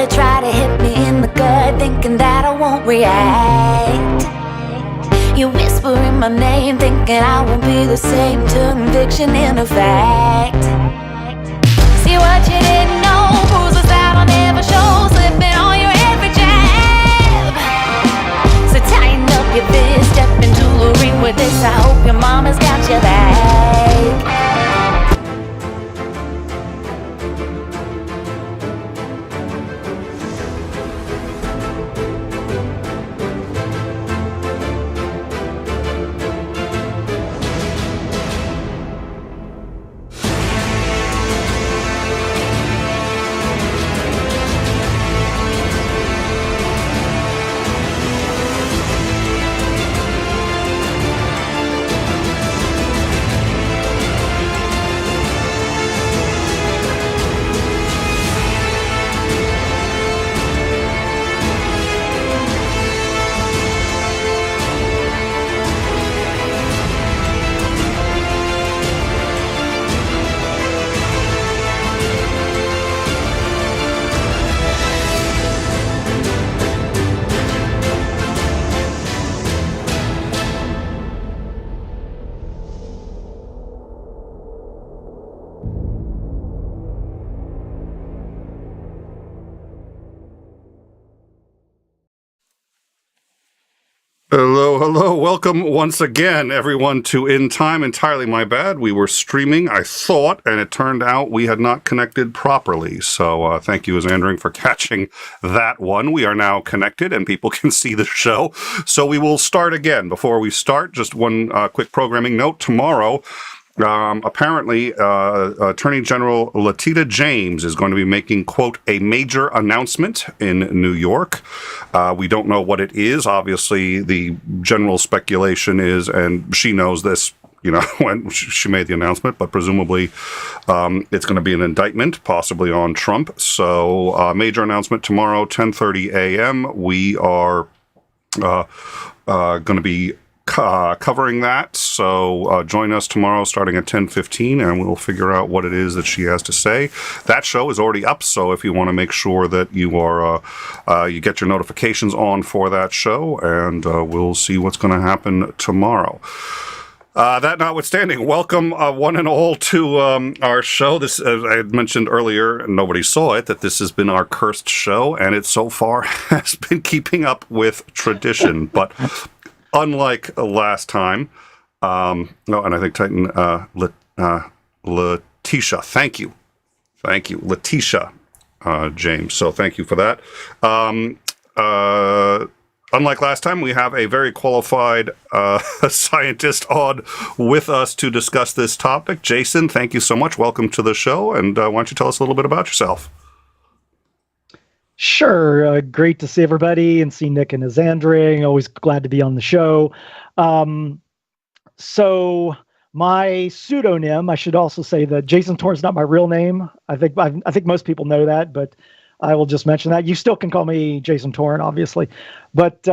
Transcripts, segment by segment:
to try to hit me in the gut, thinking that I won't react. You whispering my name, thinking I won't be the same. Turn fiction into fact. See what you didn't know, bruises that I'll never show, slipping on your every jab. So tighten up your fist, step into the ring with this. I hope your mama's got your back. Hello. Welcome once again, everyone, to In Time. Entirely my bad. We were streaming, I thought, and it turned out we had not connected properly. So thank you, Zandring, for catching that one. We are now connected, and people can see the show. So we will start again. Before we start, just one quick programming note. Tomorrow, apparently, Attorney General Letitia James is going to be making, quote, a major announcement in New York. We don't know what it is. Obviously, the general speculation is, and she knows this, you know, when she made the announcement, but presumably it's going to be an indictment, possibly on Trump. So major announcement tomorrow, 10:30 a.m. We are going to be covering that, so join us tomorrow starting at 10:15, and we'll figure out what it is that she has to say. That show is already up, so if you want to make sure that you are you get your notifications on for that show, and we'll see what's going to happen tomorrow. That notwithstanding, welcome one and all to our show. This, as I had mentioned earlier, and nobody saw it, that this has been our cursed show, and it so far has been keeping up with tradition, but unlike last time, and I think Titan, Letitia, thank you, Letitia James. So thank you for that. Unlike last time, we have a very qualified scientist on with us to discuss this topic. Jason, thank you so much. Welcome to the show, and why don't you tell us a little bit about yourself? Sure. Great to see everybody and see Nick and Zandring. Always glad to be on the show. So my pseudonym, I should also say that Jason Torn is not my real name. I think most people know that, but I will just mention that. You still can call me Jason Torn, obviously. But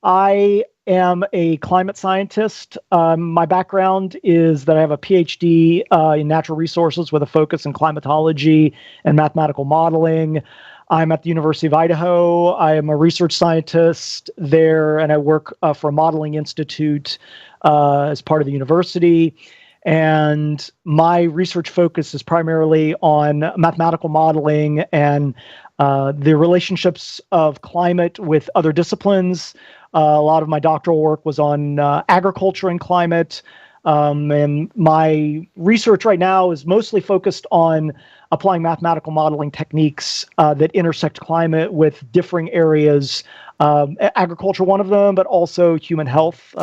I am a climate scientist. My background is that I have a PhD in natural resources with a focus in climatology and mathematical modeling. I'm at the University of Idaho. I am a research scientist there, and I work for a modeling institute as part of the university. And my research focus is primarily on mathematical modeling and the relationships of climate with other disciplines. A lot of my doctoral work was on agriculture and climate. And my research right now is mostly focused on applying mathematical modeling techniques that intersect climate with differing areas, agriculture one of them, but also human health.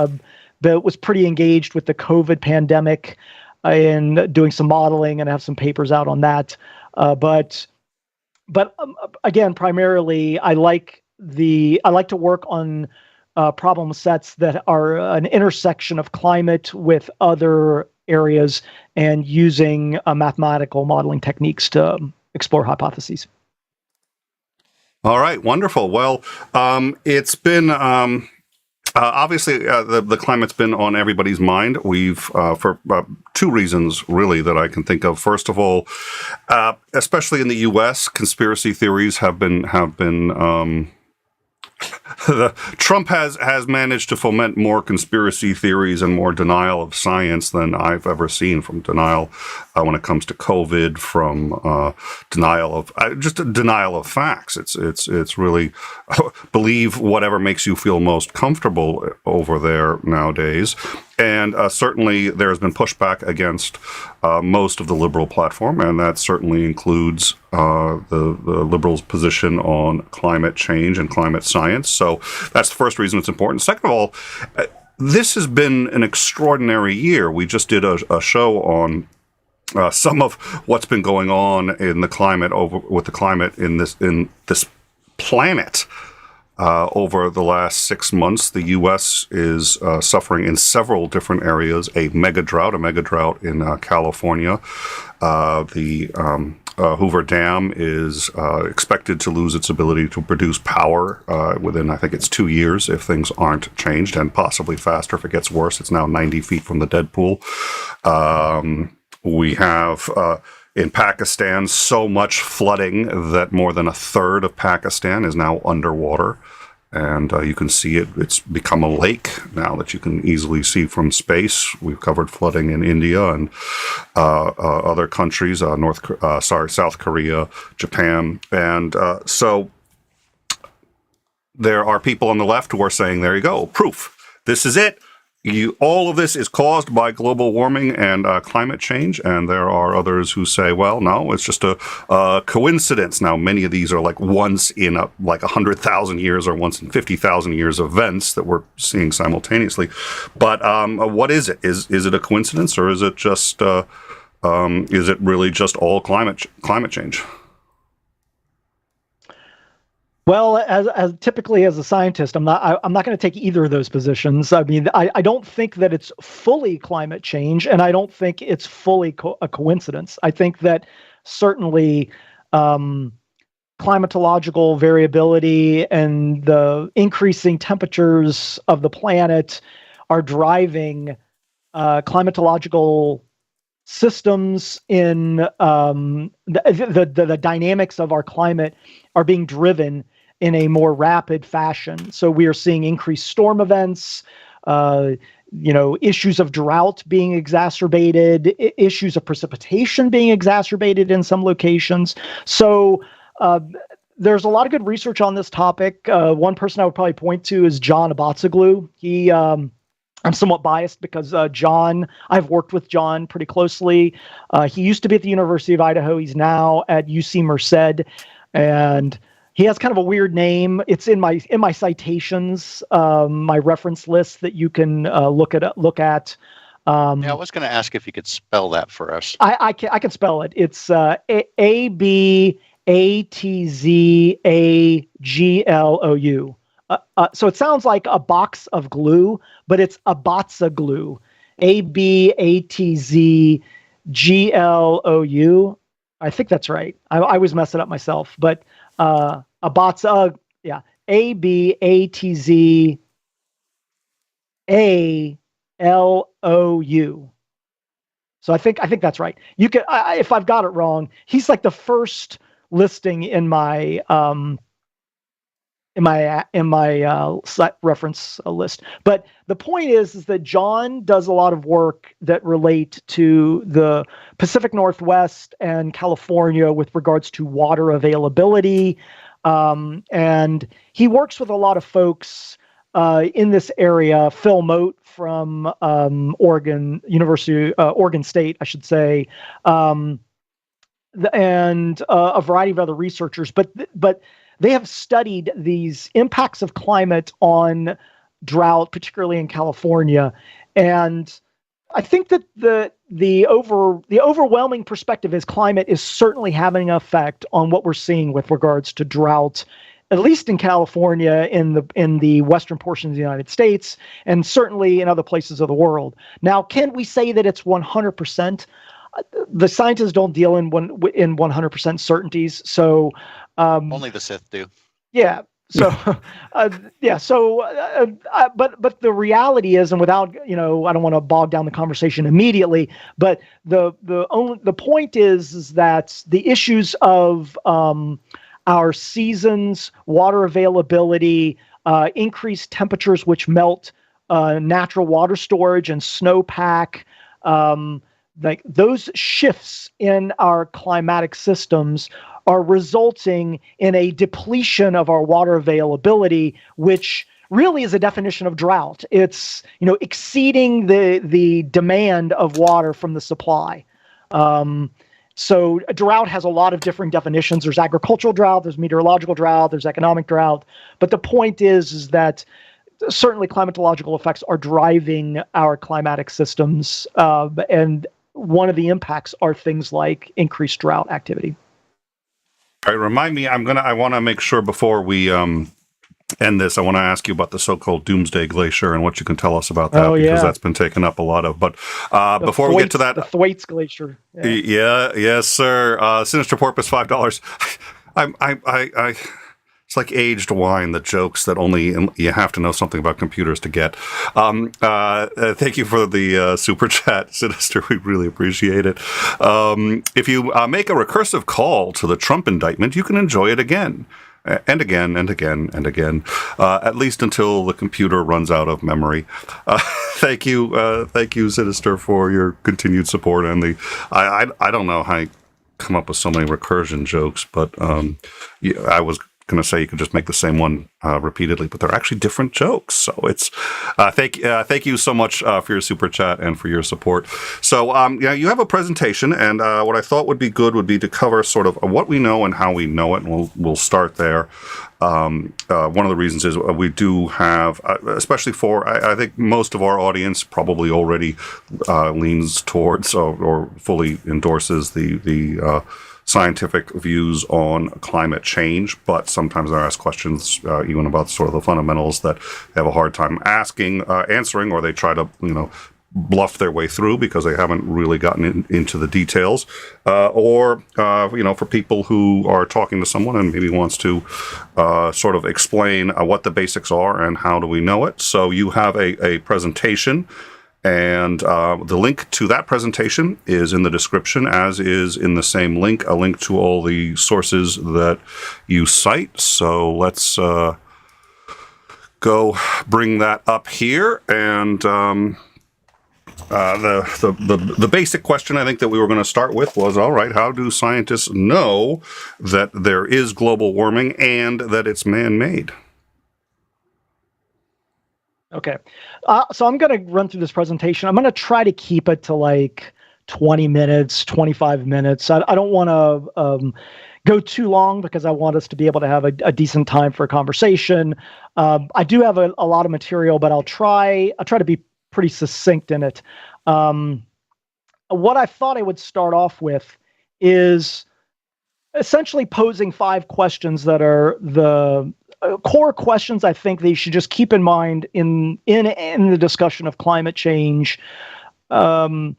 But was pretty engaged with the COVID pandemic and doing some modeling, and I have some papers out on that. But again, primarily, I like to work on problem sets that are an intersection of climate with other areas and using mathematical modeling techniques to explore hypotheses. All right, wonderful. Well, it's been Obviously, the climate's been on everybody's mind. We've for two reasons really that I can think of. First of all, especially in the U.S., conspiracy theories have been Trump has managed to foment more conspiracy theories and more denial of science than I've ever seen. From denial when it comes to COVID, from denial of just a denial of facts. It's really believe whatever makes you feel most comfortable over there nowadays. And certainly there has been pushback against most of the liberal platform, and that certainly includes the liberals' position on climate change and climate science. So that's the first reason it's important. Second of all, this has been an extraordinary year. We just did a show on some of what's been going on in the climate with the climate in this planet. Over the last 6 months, the U.S. is suffering in several different areas a mega drought in California. The Hoover Dam is expected to lose its ability to produce power within, I think it's 2 years if things aren't changed, and possibly faster if it gets worse. It's now 90 feet from the dead pool. We have in Pakistan so much flooding that more than a third of Pakistan is now underwater. And you can see it's become a lake now that you can easily see from space. We've covered flooding in India and other countries, South Korea, Japan. And so there are people on the left who are saying, there you go, proof. This is it. All of this is caused by global warming and climate change, and there are others who say, well, no, it's just a coincidence. Now, many of these are like once in 100,000 years or once in 50,000 years events that we're seeing simultaneously. But what is it? Is it a coincidence, or is it just is it really just all climate change? Well, as typically as a scientist, I'm not going to take either of those positions. I mean, I don't think that it's fully climate change, and I don't think it's fully a coincidence. I think that certainly climatological variability and the increasing temperatures of the planet are driving climatological systems in the dynamics of our climate are being driven in a more rapid fashion. So we are seeing increased storm events, issues of drought being exacerbated, issues of precipitation being exacerbated in some locations. So there's a lot of good research on this topic. One person I would probably point to is John 𝗲𝗡𝗆. He, I'm somewhat biased because I've worked with John pretty closely. He used to be at the University of Idaho. He's now at UC Merced, and he has kind of a weird name. It's in my citations, my reference list that you can look at. I was going to ask if you could spell that for us. I can spell it. It's 𝐓𝐢𝐴𝐷𝐴𝐺LOU. So it sounds like a box of glue, but it's 𝗲𝗡𝗔. 𝐓𝐢𝐴𝐷𝐴𝐺LOU. I think that's right. I always mess it up myself, but 𝗲𝗡𝗔, yeah, 𝐓𝐢𝐴𝗡𝗔. So I think that's right. You can, if I've got it wrong, he's like the first listing in my reference list. But the point is that John does a lot of work that relate to the Pacific Northwest and California with regards to water availability. And he works with a lot of folks in this area. Phil Mote from Oregon State, I should say, and a variety of other researchers. But they have studied these impacts of climate on drought, particularly in California. And I think that the overwhelming perspective is climate is certainly having an effect on what we're seeing with regards to drought, at least in California, in the western portion of the United States, and certainly in other places of the world. Now, can we say that it's 100%? The scientists don't deal in 100% certainties. So only the Sith do. Yeah. So, but the reality is, and without, I don't want to bog down the conversation immediately, but the point is that the issues of our seasons, water availability, increased temperatures which melt natural water storage and snowpack, like those shifts in our climatic systems are resulting in a depletion of our water availability, which really is a definition of drought. It's, exceeding the demand of water from the supply. So a drought has a lot of different definitions. There's agricultural drought, there's meteorological drought, there's economic drought. But the point is that certainly climatological effects are driving our climatic systems. And one of the impacts are things like increased drought activity. All right, remind me, I want to make sure before we end this, I want to ask you about the so-called Doomsday Glacier and what you can tell us about that, because that's been taken up a lot of. But before we get to that, the 𝗲𝗡𝐴 Glacier. Yes, sir. Sinister Porpoise, $5. I it's like aged wine, the jokes that only you have to know something about computers to get. Thank you for the super chat, Sinister. We really appreciate it. If you make a recursive call to the Trump indictment, you can enjoy it again. And again, and again, and again, at least until the computer runs out of memory. Thank you, Sinister, for your continued support. And I don't know how you come up with so many recursion jokes, but I was going to say you could just make the same one repeatedly, but they're actually different jokes. So it's thank you so much for your super chat and for your support. So you have a presentation, and what I thought would be good would be to cover sort of what we know and how we know it, and we'll start there. One of the reasons is we do have, especially for, I think most of our audience probably already leans towards or fully endorses the scientific views on climate change, but sometimes they're asked questions even about sort of the fundamentals that they have a hard time answering, or they try to, bluff their way through because they haven't really gotten into the details, or for people who are talking to someone and maybe wants to sort of explain what the basics are and how do we know it. So you have a presentation. And the link to that presentation is in the description, as is in the same link, a link to all the sources that you cite. So let's go bring that up here. And the basic question I think that we were going to start with was, all right, how do scientists know that there is global warming and that it's man-made? Okay. So I'm going to run through this presentation. I'm going to try to keep it to like 20 minutes, 25 minutes. I don't want to go too long because I want us to be able to have a decent time for a conversation. I do have a lot of material, but I'll try to be pretty succinct in it. What I thought I would start off with is essentially posing 5 questions that are the core questions I think they should just keep in mind in the discussion of climate change. One,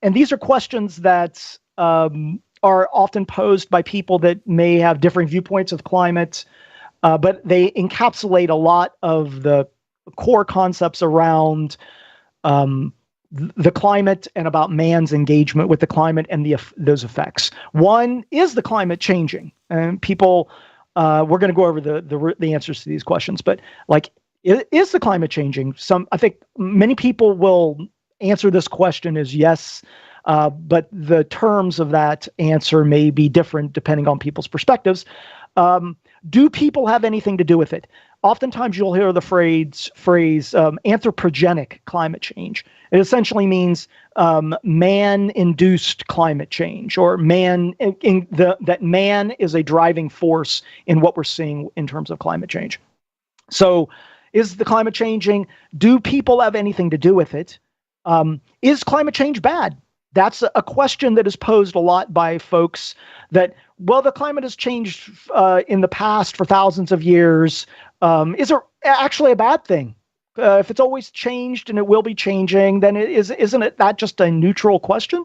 and these are questions that are often posed by people that may have different viewpoints of climate, but they encapsulate a lot of the core concepts around the climate and about man's engagement with the climate and those effects. One, is the climate changing? And people, we're going to go over the answers to these questions, but like, is the climate changing? I think many people will answer this question as yes, but the terms of that answer may be different depending on people's perspectives. Do people have anything to do with it? Oftentimes you'll hear the phrase anthropogenic climate change. It essentially means man-induced climate change, or that man is a driving force in what we're seeing in terms of climate change. So is the climate changing? Do people have anything to do with it? Is climate change bad? That's a question that is posed a lot by folks that, well, the climate has changed in the past for thousands of years. Is it actually a bad thing? If it's always changed and it will be changing, then isn't it that just a neutral question?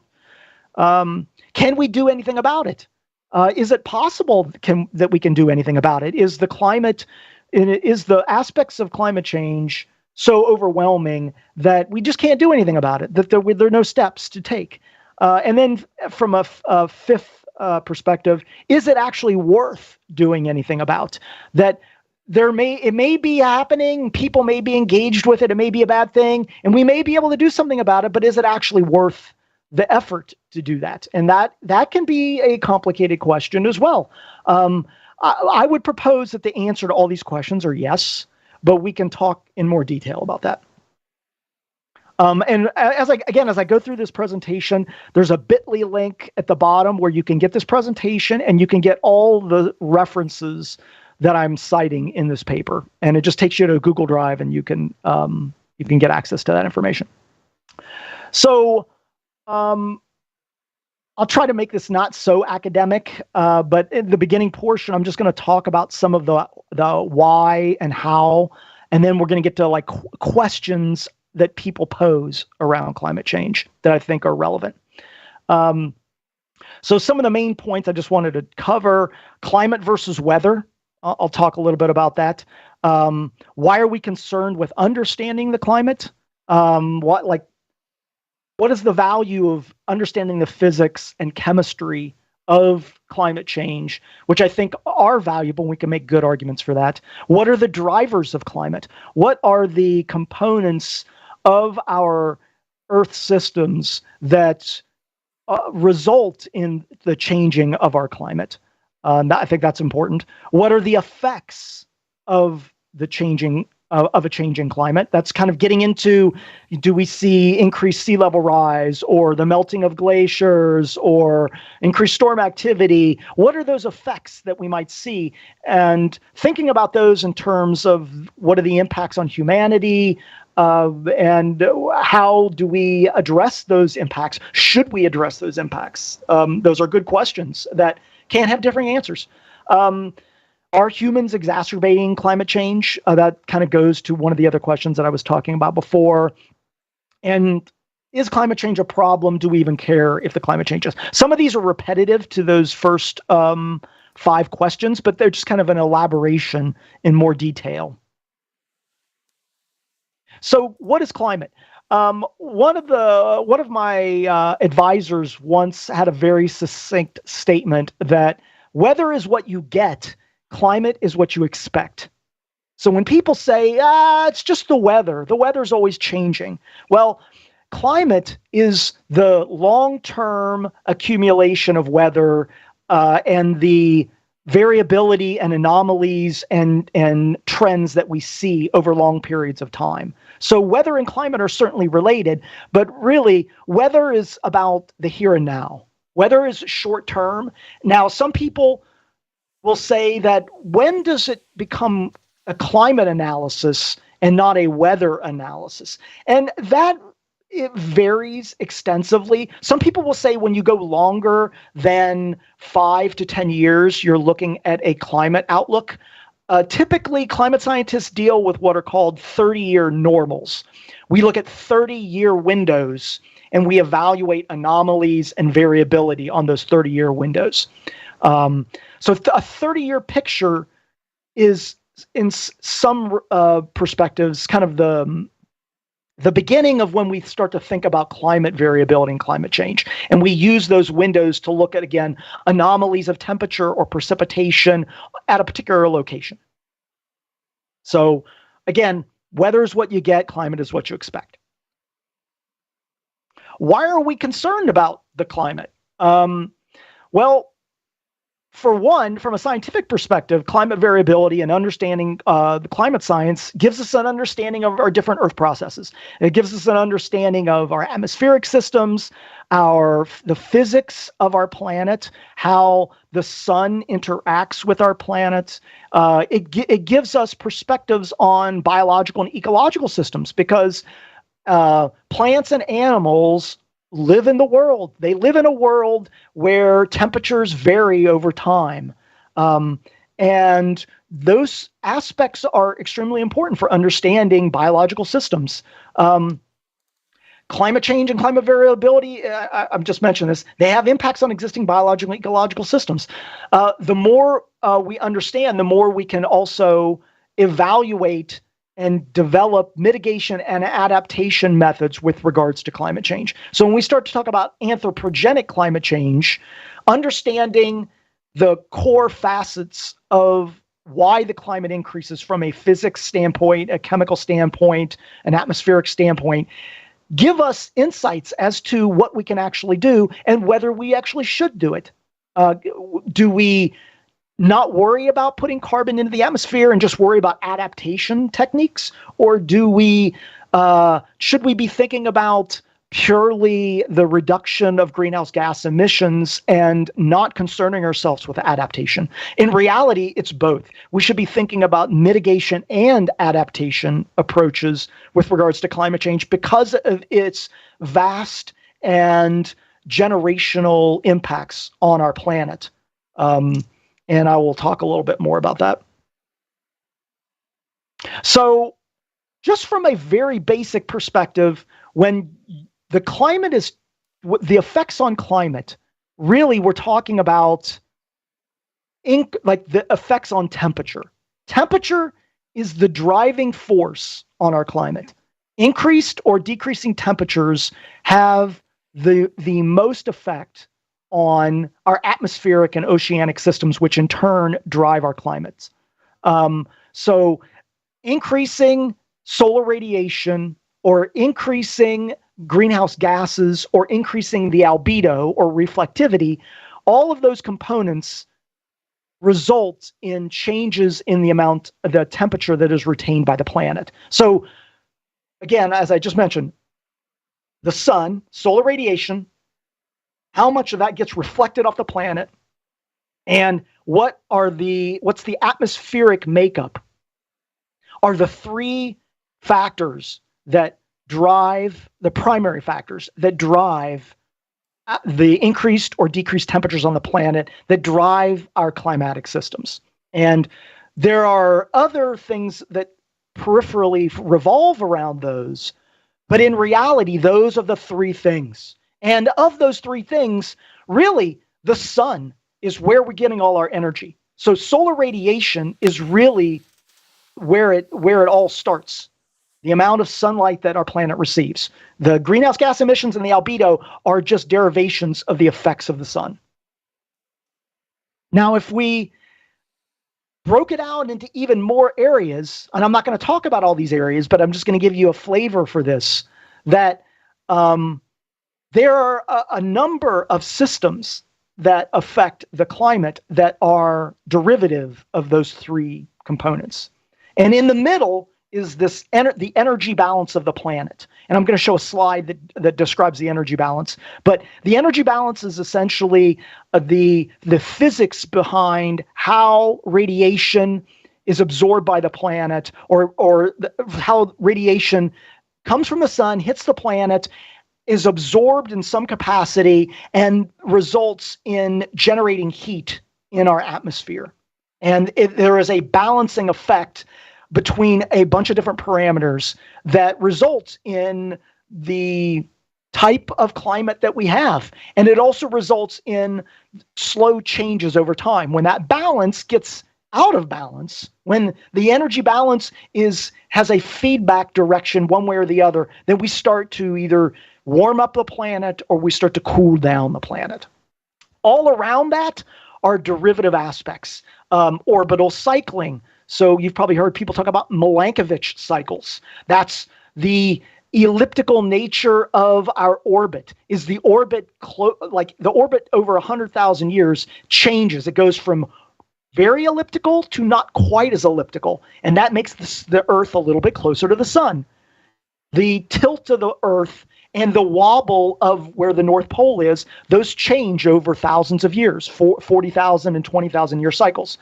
Can we do anything about it? Is it possible that we can do anything about it? Is the aspects of climate change so overwhelming that we just can't do anything about it, that there are no steps to take? And then from a fifth perspective, is it actually worth doing anything about that? It may be happening, people may be engaged with it, it may be a bad thing, and we may be able to do something about it, but is it actually worth the effort to do that? And that can be a complicated question as well. I would propose that the answer to all these questions are yes, but we can talk in more detail about that. And as I go through this presentation, there's a bit.ly link at the bottom where you can get this presentation and you can get all the references that I'm citing in this paper. And it just takes you to a Google Drive and you can get access to that information. So I'll try to make this not so academic, but in the beginning portion, I'm just going to talk about some of the why and how, and then we're going to get to like questions that people pose around climate change that I think are relevant. So some of the main points I just wanted to cover: climate versus weather. I'll talk a little bit about that. Why are we concerned with understanding the climate? What is the value of understanding the physics and chemistry of climate change, which I think are valuable. We can make good arguments for that. What are the drivers of climate? What are the components of our Earth systems that result in the changing of our climate? I think that's important. What are the effects of the changing of a changing climate? That's kind of getting into, do we see increased sea level rise or the melting of glaciers or increased storm activity? What are those effects that we might see? And thinking about those in terms of what are the impacts on humanity, and how do we address those impacts? Should we address those impacts? Those are good questions that can't have differing answers. Are humans exacerbating climate change? That kind of goes to one of the other questions that I was talking about before. And is climate change a problem? Do we even care if the climate changes? Some of these are repetitive to those first 5 questions, but they're just kind of an elaboration in more detail. So what is climate? One of my advisors once had a very succinct statement that weather is what you get, climate is what you expect. So when people say, it's just the weather's always changing. Well, climate is the long-term accumulation of weather and the variability and anomalies and trends that we see over long periods of time. So weather and climate are certainly related, but really weather is about the here and now. Weather is short term. Now, some people will say that when does it become a climate analysis and not a weather analysis? And that it varies extensively. Some people will say when you go longer than 5 to 10 years, you're looking at a climate outlook. Typically, climate scientists deal with what are called 30-year normals. We look at 30-year windows, and we evaluate anomalies and variability on those 30-year windows. So a 30-year picture is, in some perspectives, kind of the beginning of when we start to think about climate variability and climate change. And we use those windows to look at, again, anomalies of temperature or precipitation at a particular location. So again, weather is what you get, climate is what you expect. Why are we concerned about the climate? Well, for one, from a scientific perspective, climate variability and understanding the climate science gives us an understanding of our different Earth processes. It gives us an understanding of our atmospheric systems, the physics of our planet, how the sun interacts with our planet. It gives us perspectives on biological and ecological systems because plants and animals live in the world. They live in a world where temperatures vary over time. And those aspects are extremely important for understanding biological systems. climate change and climate variability, I'm just mentioning this, they have impacts on existing biological and ecological systems. The more we understand, the more we can also evaluate and develop mitigation and adaptation methods with regards to climate change. So when we start to talk about anthropogenic climate change, understanding the core facets of why the climate increases from a physics standpoint, a chemical standpoint, an atmospheric standpoint, give us insights as to what we can actually do and whether we actually should do it. Do we not worry about putting carbon into the atmosphere and just worry about adaptation techniques? Or do we, should we be thinking about purely the reduction of greenhouse gas emissions and not concerning ourselves with adaptation? In reality, it's both. We should be thinking about mitigation and adaptation approaches with regards to climate change because of its vast and generational impacts on our planet. And I will talk a little bit more about that. So just from a very basic perspective, when the climate is, the effects on climate, really we're talking about like the effects on temperature. Temperature is the driving force on our climate. Increased or decreasing temperatures have the most effect on our atmospheric and oceanic systems, which in turn drive our climates. So increasing solar radiation or increasing greenhouse gases or increasing the albedo or reflectivity, all of those components result in changes in the temperature that is retained by the planet. So again, as I just mentioned, the sun, solar radiation, how much of that gets reflected off the planet, and what's the atmospheric makeup are the three factors that drive, the primary factors that drive the increased or decreased temperatures on the planet, that drive our climatic systems. And there are other things that peripherally revolve around those, but in reality, those are the three things. And of those three things, really, the sun is where we're getting all our energy. So solar radiation is really where it all starts. The amount of sunlight that our planet receives. The greenhouse gas emissions and the albedo are just derivations of the effects of the sun. Now, if we broke it out into even more areas, and I'm not going to talk about all these areas, but I'm just going to give you a flavor for this, that there are a number of systems that affect the climate that are derivative of those three components. And in the middle is this the energy balance of the planet. And I'm going to show a slide that describes the energy balance. But the energy balance is essentially the physics behind how radiation is absorbed by the planet, or how radiation comes from the sun, hits the planet, is absorbed in some capacity, and results in generating heat in our atmosphere. And there is a balancing effect between a bunch of different parameters that results in the type of climate that we have. And it also results in slow changes over time. When that balance gets out of balance, when the energy balance has a feedback direction one way or the other, then we start to either warm up the planet or we start to cool down the planet. All around that are derivative aspects, orbital cycling. So you've probably heard people talk about 𝗦𝗫𝐿 cycles. That's the elliptical nature of our orbit. Is the orbit like the orbit over 100,000 years changes? It goes from very elliptical to not quite as elliptical, and that makes the Earth a little bit closer to the sun. The tilt of the Earth and the wobble of where the North Pole is, those change over thousands of years, 40,000 and 20,000 year cycles.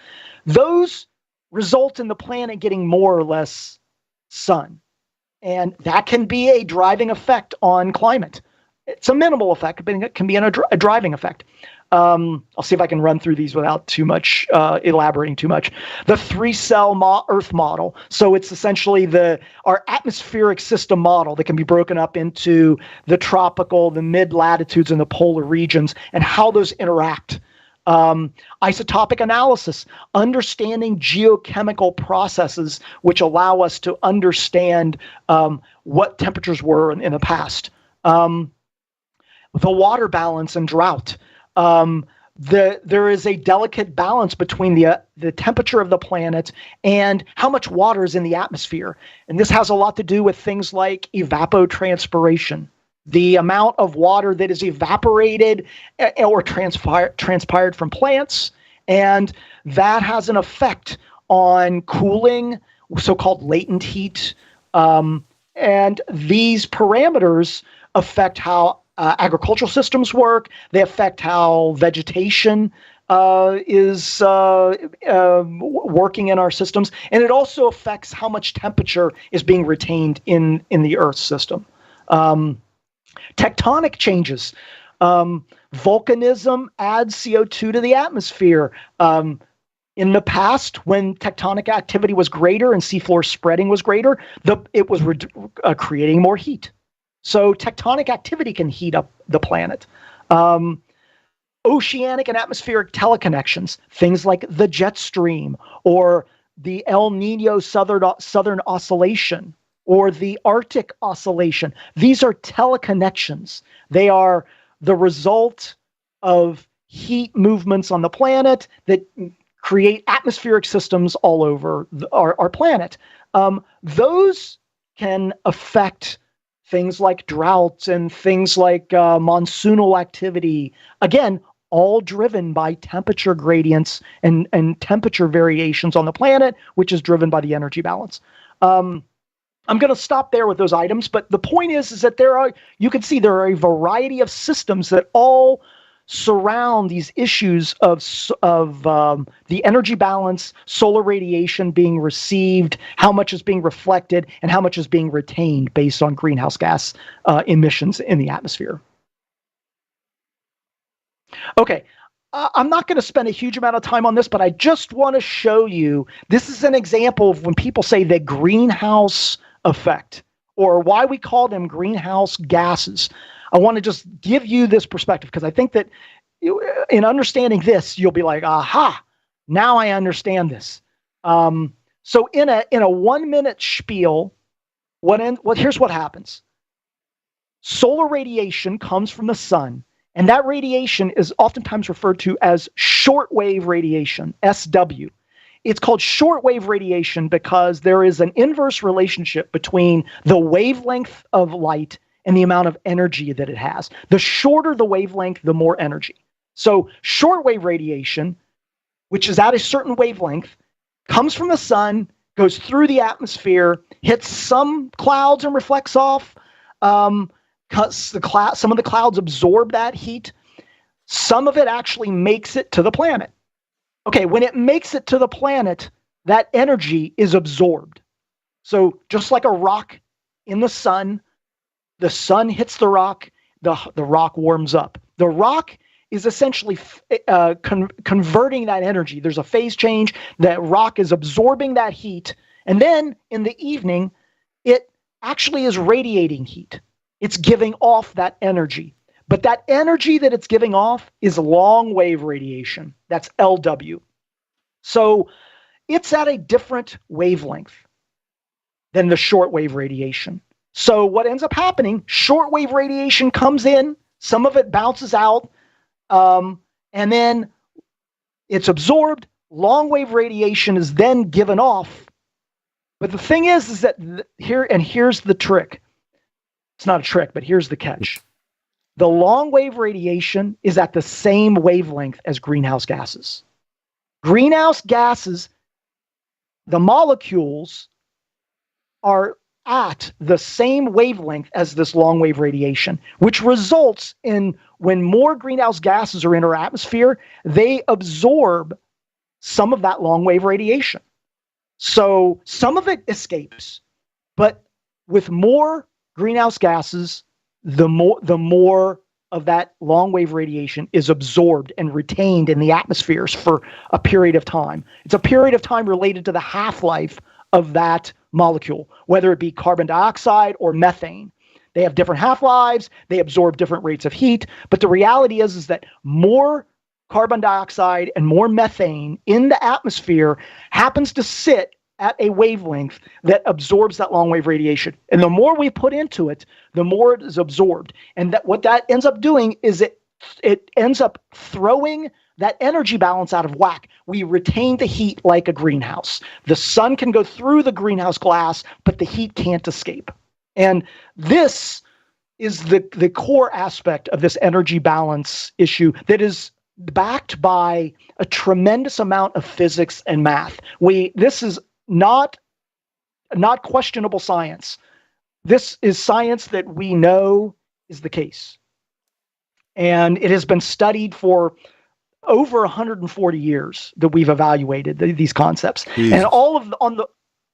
Those result in the planet getting more or less sun. And that can be a driving effect on climate. It's a minimal effect, but it can be a driving effect. I'll see if I can run through these without too much elaborating too much. The 3-cell Earth model. So it's essentially our atmospheric system model that can be broken up into the tropical, the mid-latitudes, and the polar regions, and how those interact. Isotopic analysis, understanding geochemical processes which allow us to understand what temperatures were in the past. The water balance and drought. There is a delicate balance between the temperature of the planet and how much water is in the atmosphere. And this has a lot to do with things like evapotranspiration, the amount of water that is evaporated or transpired from plants. And that has an effect on cooling, so-called latent heat. And these parameters affect how agricultural systems work. They affect how vegetation is working in our systems. And it also affects how much temperature is being retained in the Earth system. Tectonic changes. Volcanism adds CO2 to the atmosphere. In the past, when tectonic activity was greater and seafloor spreading was greater, it was creating more heat. So tectonic activity can heat up the planet. Oceanic and atmospheric teleconnections, things like the jet stream or the El Nino Southern Oscillation or the Arctic Oscillation. These are teleconnections. They are the result of heat movements on the planet that create atmospheric systems all over our planet. Those can affect things like droughts and things like monsoonal activity. Again, all driven by temperature gradients and temperature variations on the planet, which is driven by the energy balance. I'm going to stop there with those items, but the point is that you can see there are a variety of systems that all surround these issues of the energy balance, solar radiation being received, how much is being reflected, and how much is being retained based on greenhouse gas emissions in the atmosphere. Okay, I'm not going to spend a huge amount of time on this, but I just want to show you, this is an example of when people say the greenhouse effect, or why we call them greenhouse gases. I want to just give you this perspective because I think that in understanding this, you'll be like, aha, now I understand this. So in a 1-minute spiel, here's what happens. Solar radiation comes from the sun, and that radiation is oftentimes referred to as shortwave radiation, SW. It's called shortwave radiation because there is an inverse relationship between the wavelength of light and the amount of energy that it has. The shorter the wavelength, the more energy. So shortwave radiation, which is at a certain wavelength, comes from the sun, goes through the atmosphere, hits some clouds and reflects off. Some of the clouds absorb that heat. Some of it actually makes it to the planet. Okay, when it makes it to the planet, that energy is absorbed. So just like a rock in the sun hits the rock, the rock warms up. The rock is essentially converting that energy. There's a phase change. That rock is absorbing that heat. And then in the evening, it actually is radiating heat. It's giving off that energy. But that energy that it's giving off is long wave radiation. That's LW. So it's at a different wavelength than the short wave radiation. So what ends up happening, shortwave radiation comes in, some of it bounces out, and then it's absorbed. Long wave radiation is then given off. But the thing is that here's the trick. It's not a trick, but here's the catch. The long wave radiation is at the same wavelength as greenhouse gases. Greenhouse gases, the molecules are at the same wavelength as this long wave radiation, which results in when more greenhouse gases are in our atmosphere, they absorb some of that long wave radiation. So some of it escapes, but with more greenhouse gases, the more of that long wave radiation is absorbed and retained in the atmospheres for a period of time. It's a period of time related to the half-life of that molecule, whether it be carbon dioxide or methane. They have different half-lives, they absorb different rates of heat, but the reality is that more carbon dioxide and more methane in the atmosphere happens to sit at a wavelength that absorbs that long wave radiation. And the more we put into it, the more it is absorbed. And that what that ends up doing is it ends up throwing that energy balance out of whack. We retain the heat like a greenhouse. The sun can go through the greenhouse glass, but the heat can't escape. And this is the core aspect of this energy balance issue that is backed by a tremendous amount of physics and math. This is not questionable science. This is science that we know is the case. And it has been studied for over 140 years that we've evaluated these concepts. Jesus. And all of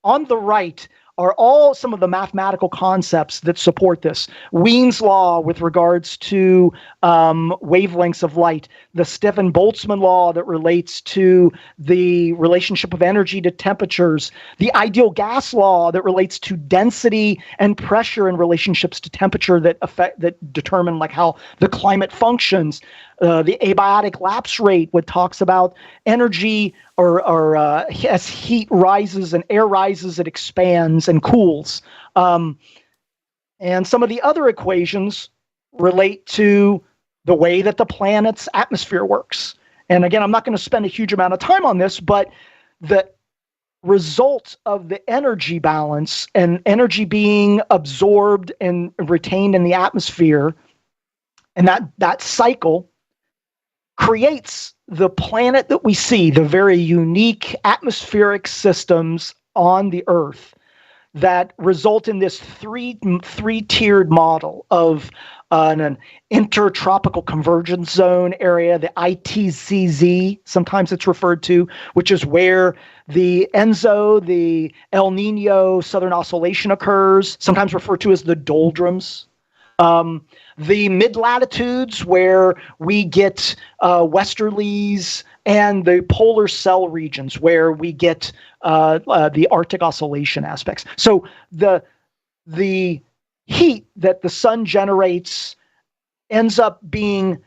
on the right are all some of the mathematical concepts that support this. Wien's law with regards to wavelengths of light, the Stefan-Boltzmann law that relates to the relationship of energy to temperatures, the ideal gas law that relates to density and pressure in relationships to temperature that determine like how the climate functions. The abiotic lapse rate, what talks about energy or as heat rises and air rises, it expands and cools. And some of the other equations relate to the way that the planet's atmosphere works. And again, I'm not going to spend a huge amount of time on this, but the result of the energy balance and energy being absorbed and retained in the atmosphere, and that cycle creates the planet that we see, the very unique atmospheric systems on the Earth that result in this three-tiered model of an intertropical convergence zone area, the ITCZ, sometimes it's referred to, which is where the ENSO, the El Nino Southern Oscillation occurs, sometimes referred to as the doldrums. The mid-latitudes where we get westerlies, and the polar cell regions where we get the Arctic oscillation aspects. So the heat that the sun generates ends up being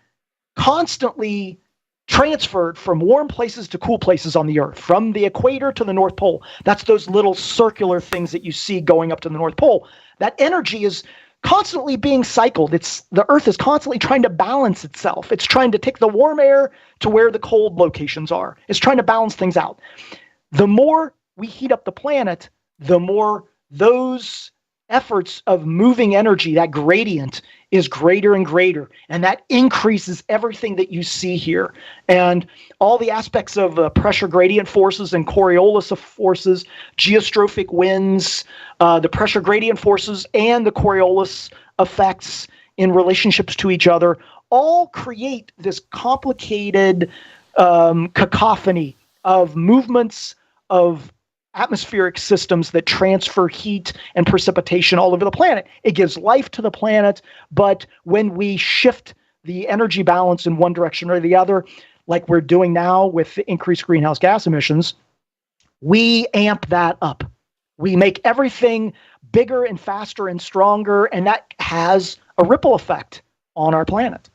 constantly transferred from warm places to cool places on the Earth, from the equator to the North Pole. That's those little circular things that you see going up to the North Pole. That energy is constantly being cycled. The Earth is constantly trying to balance itself. It's trying to take the warm air to where the cold locations are. It's trying to balance things out. The more we heat up the planet, the more those efforts of moving energy, that gradient, is greater and greater, and that increases everything that you see here. And all the aspects of pressure gradient forces and Coriolis forces, geostrophic winds, the pressure gradient forces, and the Coriolis effects in relationships to each other all create this complicated cacophony of movements of atmospheric systems that transfer heat and precipitation all over the planet. It gives life to the planet, but when we shift the energy balance in one direction or the other, like we're doing now with the increased greenhouse gas emissions, we amp that up. We make everything bigger and faster and stronger, and that has a ripple effect on our planet.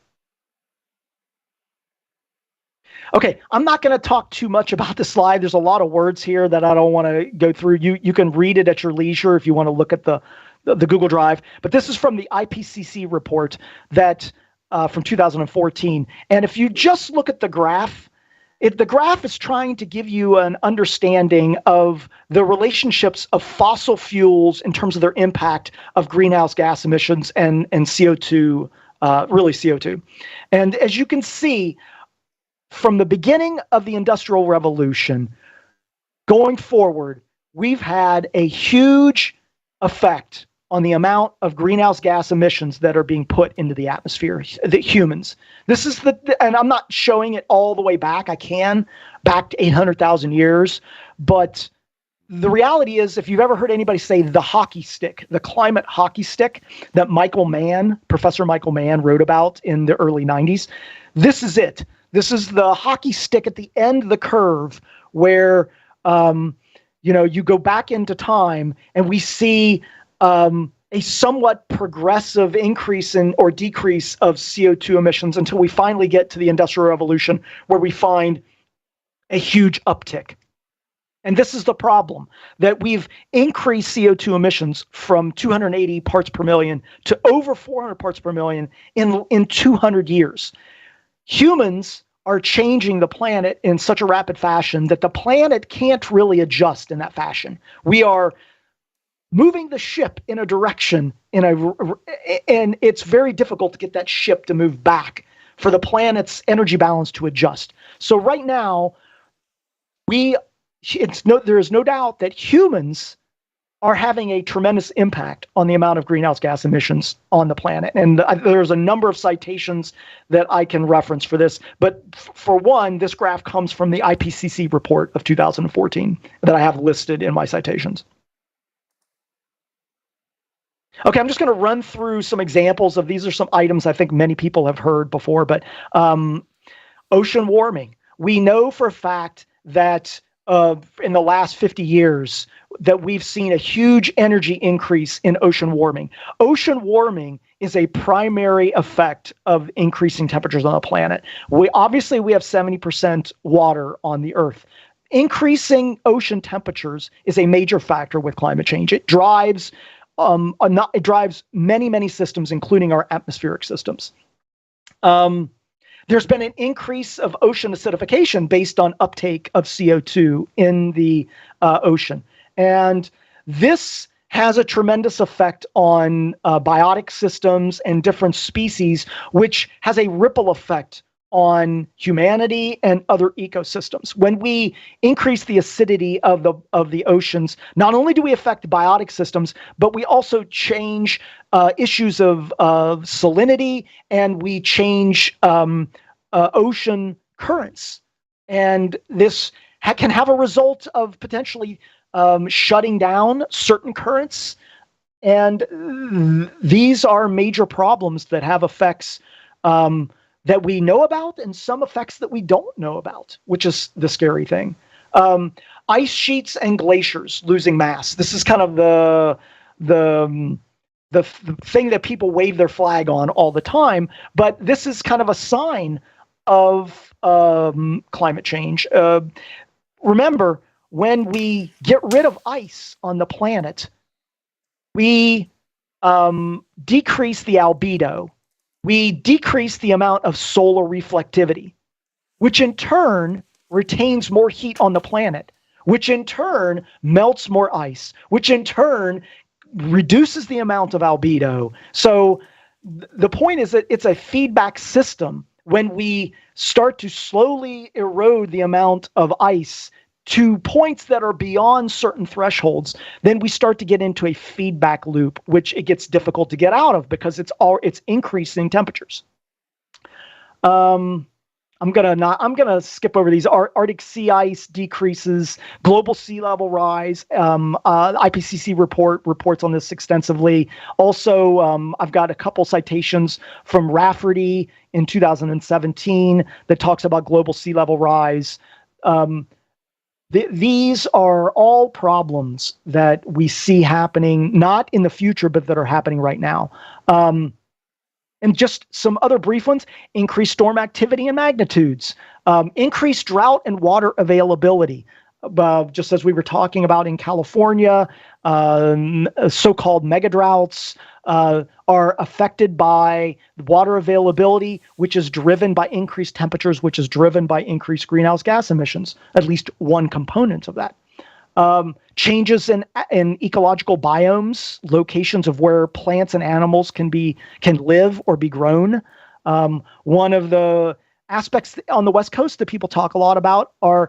Okay, I'm not going to talk too much about this slide. There's a lot of words here that I don't want to go through. You can read it at your leisure if you want to look at the Google Drive. But this is from the IPCC report that from 2014. And if you just look at the graph, the graph is trying to give you an understanding of the relationships of fossil fuels in terms of their impact of greenhouse gas emissions and CO2, really CO2. And as you can see, from the beginning of the Industrial Revolution going forward, we've had a huge effect on the amount of greenhouse gas emissions that are being put into the atmosphere, the humans. This is and I'm not showing it all the way back. I can, back to 800,000 years, but the reality is, if you've ever heard anybody say the hockey stick, the climate hockey stick that Professor Michael Mann wrote about in the early 90s, this is it. This is the hockey stick at the end of the curve where, you go back into time and we see a somewhat progressive increase or decrease of CO2 emissions until we finally get to the Industrial Revolution, where we find a huge uptick. And this is the problem, that we've increased CO2 emissions from 280 parts per million to over 400 parts per million in 200 years. Humans are changing the planet in such a rapid fashion that the planet can't really adjust in that fashion. We are moving the ship in a direction, and it's very difficult to get that ship to move back for the planet's energy balance to adjust. So right now, there is no doubt that humans are having a tremendous impact on the amount of greenhouse gas emissions on the planet. And there's a number of citations that I can reference for this. But for one, this graph comes from the IPCC report of 2014 that I have listed in my citations. Okay, I'm just going to run through some examples of these. Are some items I think many people have heard before, but ocean warming. We know for a fact that in the last 50 years that we've seen a huge energy increase in ocean warming. Ocean warming is a primary effect of increasing temperatures on the planet. We have 70% water on the Earth. Increasing ocean temperatures is a major factor with climate change. It drives many systems, including our atmospheric systems. There's been an increase of ocean acidification based on uptake of CO2 in the ocean. And this has a tremendous effect on biotic systems and different species, which has a ripple effect on humanity and other ecosystems. When we increase the acidity of the oceans, not only do we affect biotic systems, but we also change issues of salinity, and we change ocean currents. And this can have a result of potentially shutting down certain currents. And these are major problems that have effects that we know about, and some effects that we don't know about, which is the scary thing. Ice sheets and glaciers losing mass. This is kind of the thing that people wave their flag on all the time, but this is kind of a sign of climate change. Remember, when we get rid of ice on the planet, we decrease the albedo. We decrease the amount of solar reflectivity, which in turn retains more heat on the planet, which in turn melts more ice, which in turn reduces the amount of albedo. So the point is that it's a feedback system. When we start to slowly erode the amount of ice to points that are beyond certain thresholds, then we start to get into a feedback loop, which it gets difficult to get out of because it's increasing temperatures. I'm gonna skip over these. Arctic sea ice decreases, global sea level rise. IPCC reports on this extensively. Also, I've got a couple citations from Rafferty in 2017 that talks about global sea level rise. These are all problems that we see happening, not in the future, but that are happening right now. And just some other brief ones: increased storm activity and magnitudes, increased drought and water availability. Just as we were talking about in California, so-called mega droughts are affected by water availability, which is driven by increased temperatures, which is driven by increased greenhouse gas emissions, at least one component of that. Changes in ecological biomes, locations of where plants and animals can live or be grown. One of the aspects on the West Coast that people talk a lot about are,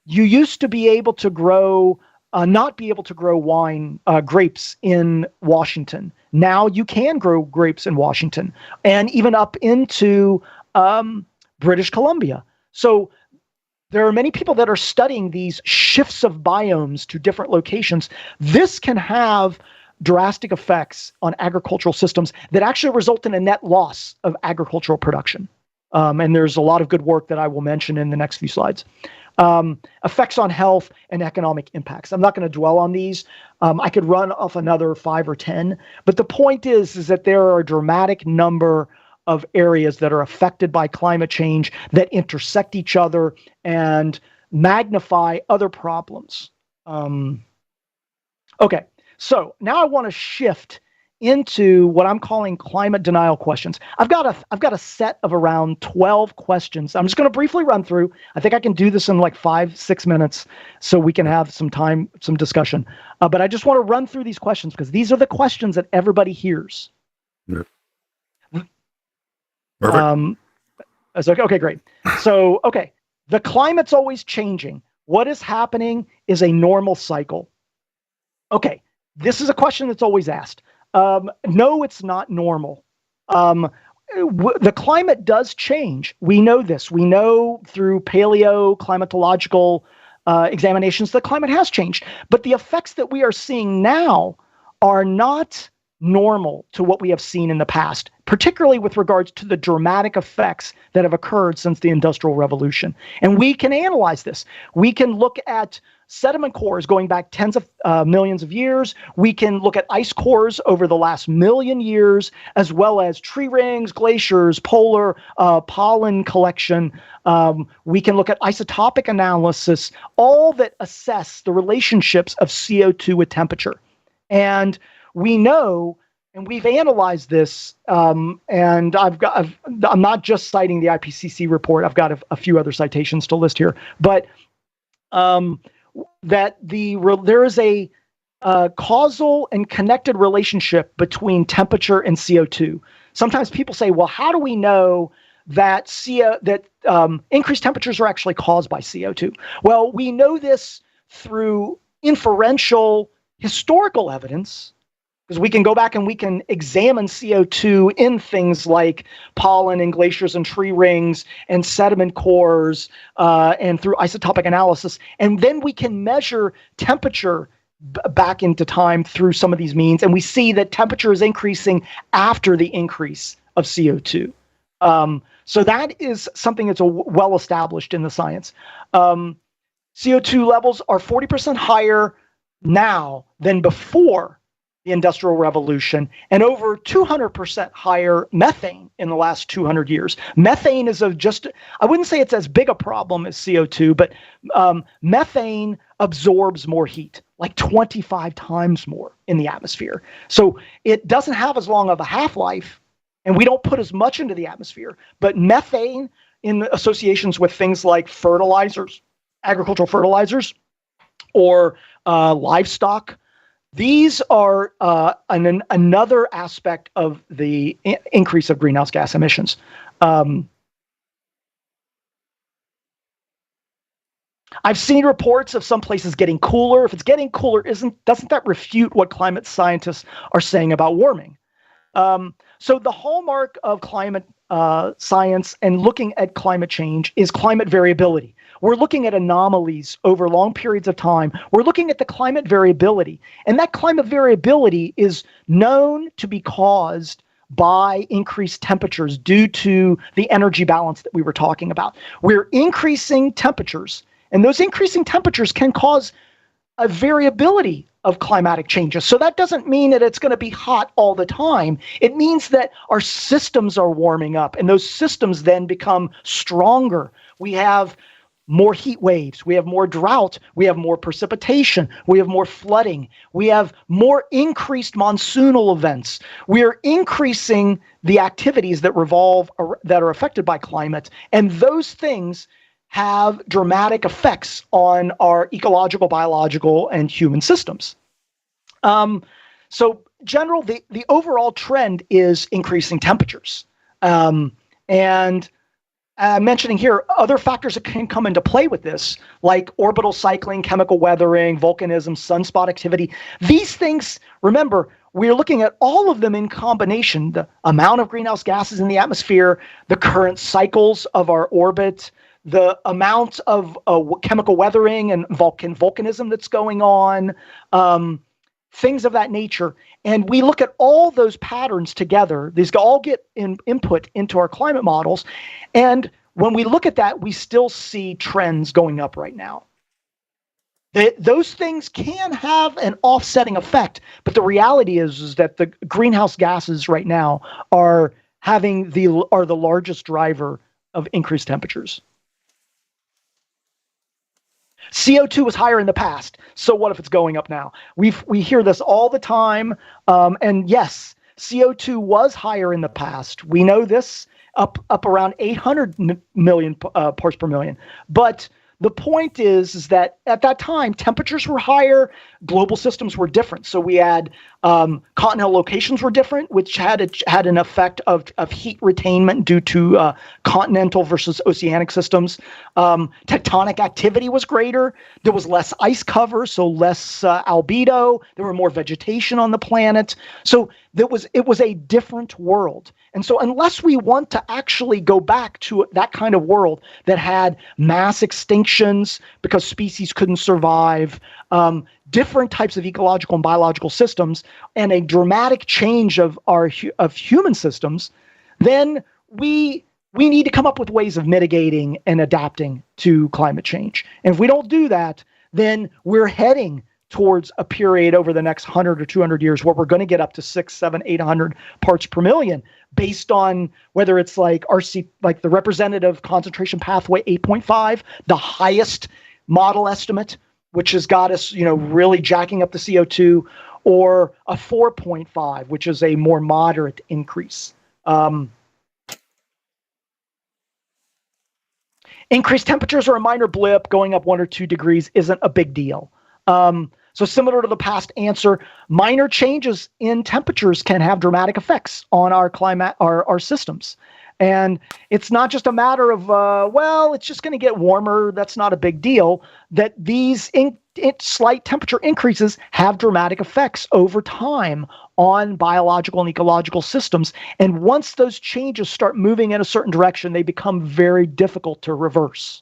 you used to be able to grow, not be able to grow grapes in Washington. Now you can grow grapes in Washington, and even up into British Columbia. So there are many people that are studying these shifts of biomes to different locations. This can have drastic effects on agricultural systems that actually result in a net loss of agricultural production. And there's a lot of good work that I will mention in the next few slides. Effects on health and economic impacts. I'm not going to dwell on these. I could run off another 5 or 10, but the point is that there are a dramatic number of areas that are affected by climate change that intersect each other and magnify other problems. Okay, so now I want to shift into what I'm calling climate denial questions. I've got a set of around 12 questions. I'm just going to briefly run through. I think I can do this in like 5-6 minutes so we can have some time, some discussion. But I just want to run through these questions because these are the questions that everybody hears. Yeah. Perfect. Okay, great. So, okay, the climate's always changing. What is happening is a normal cycle. Okay, this is a question that's always asked. No, it's not normal. The climate does change. We know this. We know through paleoclimatological examinations the climate has changed. But the effects that we are seeing now are not normal to what we have seen in the past, particularly with regards to the dramatic effects that have occurred since the Industrial Revolution. And we can analyze this. We can look at sediment cores going back tens of millions of years. We can look at ice cores over the last million years, as well as tree rings, glaciers, polar pollen collection. We can look at isotopic analysis, all that assess the relationships of CO2 with temperature. And we know, and we've analyzed this, and I'm not just citing the IPCC report. I've got a few other citations to list here, but that there is a causal and connected relationship between temperature and CO2. Sometimes people say, well, how do we know that increased temperatures are actually caused by CO2? Well, we know this through inferential historical evidence, because we can go back and we can examine CO2 in things like pollen and glaciers and tree rings and sediment cores and through isotopic analysis. And then we can measure temperature back into time through some of these means. And we see that temperature is increasing after the increase of CO2. So that is something that's well established in the science. CO2 levels are 40% higher now than before the Industrial Revolution, and over 200% higher methane in the last 200 years. Methane is I wouldn't say it's as big a problem as CO2, but methane absorbs more heat, like 25 times more in the atmosphere. So it doesn't have as long of a half-life, and we don't put as much into the atmosphere. But methane, in associations with things like fertilizers, agricultural fertilizers, or livestock, these are another aspect of the increase of greenhouse gas emissions. I've seen reports of some places getting cooler. If it's getting cooler, doesn't that refute what climate scientists are saying about warming? So the hallmark of climate science and looking at climate change is climate variability. We're looking at anomalies over long periods of time. We're looking at the climate variability. And that climate variability is known to be caused by increased temperatures due to the energy balance that we were talking about. We're increasing temperatures, and those increasing temperatures can cause a variability of climatic changes. So that doesn't mean that it's going to be hot all the time. It means that our systems are warming up, and those systems then become stronger. We have more heat waves, we have more drought, we have more precipitation, we have more flooding, we have more increased monsoonal events. We are increasing the activities that that are affected by climate, and those things have dramatic effects on our ecological, biological, and human systems. So the overall trend is increasing temperatures. And mentioning here other factors that can come into play with this, like orbital cycling, chemical weathering, volcanism, sunspot activity. These things, remember, we're looking at all of them in combination: the amount of greenhouse gases in the atmosphere, the current cycles of our orbit, the amount of chemical weathering and volcanism that's going on, things of that nature. And we look at all those patterns together. These all get input into our climate models. And when we look at that, we still see trends going up right now. Those things can have an offsetting effect, but the reality is that the greenhouse gases right now are the largest driver of increased temperatures. CO2 was higher in the past, so what if it's going up now? We hear this all the time, and yes, CO2 was higher in the past. We know this, up around 800 million parts per million, but the point is that at that time, temperatures were higher, global systems were different. So we had continental locations were different, which had an effect of heat retainment due to continental versus oceanic systems. Tectonic activity was greater. There was less ice cover, so less albedo. There were more vegetation on the planet. So it was a different world. And so unless we want to actually go back to that kind of world that had mass extinctions because species couldn't survive, different types of ecological and biological systems, and a dramatic change of human systems, then we need to come up with ways of mitigating and adapting to climate change. And if we don't do that, then we're heading towards a period over the next 100 or 200 years where we're going to get up to 600, 700, 800 parts per million, based on whether it's like like the representative concentration pathway 8.5, the highest model estimate, which has got us, really jacking up the CO2, or a 4.5, which is a more moderate increase. Increased temperatures are a minor blip. Going up 1 or 2 degrees isn't a big deal. So similar to the past answer, minor changes in temperatures can have dramatic effects on our climate, our systems. And it's not just a matter of, it's just going to get warmer. That's not a big deal. That these slight temperature increases have dramatic effects over time on biological and ecological systems. And once those changes start moving in a certain direction, they become very difficult to reverse.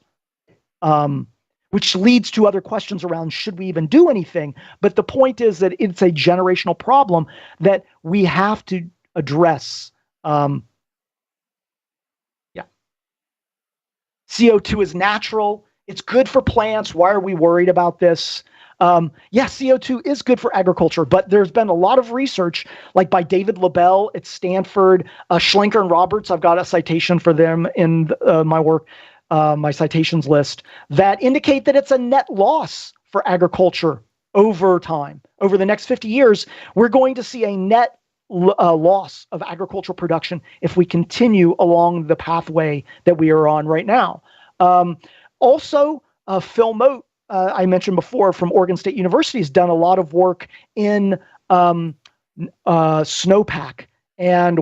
Which leads to other questions around, should we even do anything? But the point is that it's a generational problem that we have to address. CO2 is natural. It's good for plants. Why are we worried about this? CO2 is good for agriculture, but there's been a lot of research, like by David Labelle at Stanford, Schlenker and Roberts. I've got a citation for them in my work. My citations list, that indicate that it's a net loss for agriculture over time. Over the next 50 years, we're going to see a net loss of agricultural production if we continue along the pathway that we are on right now. Also, Phil Mote, I mentioned before, from Oregon State University, has done a lot of work in snowpack and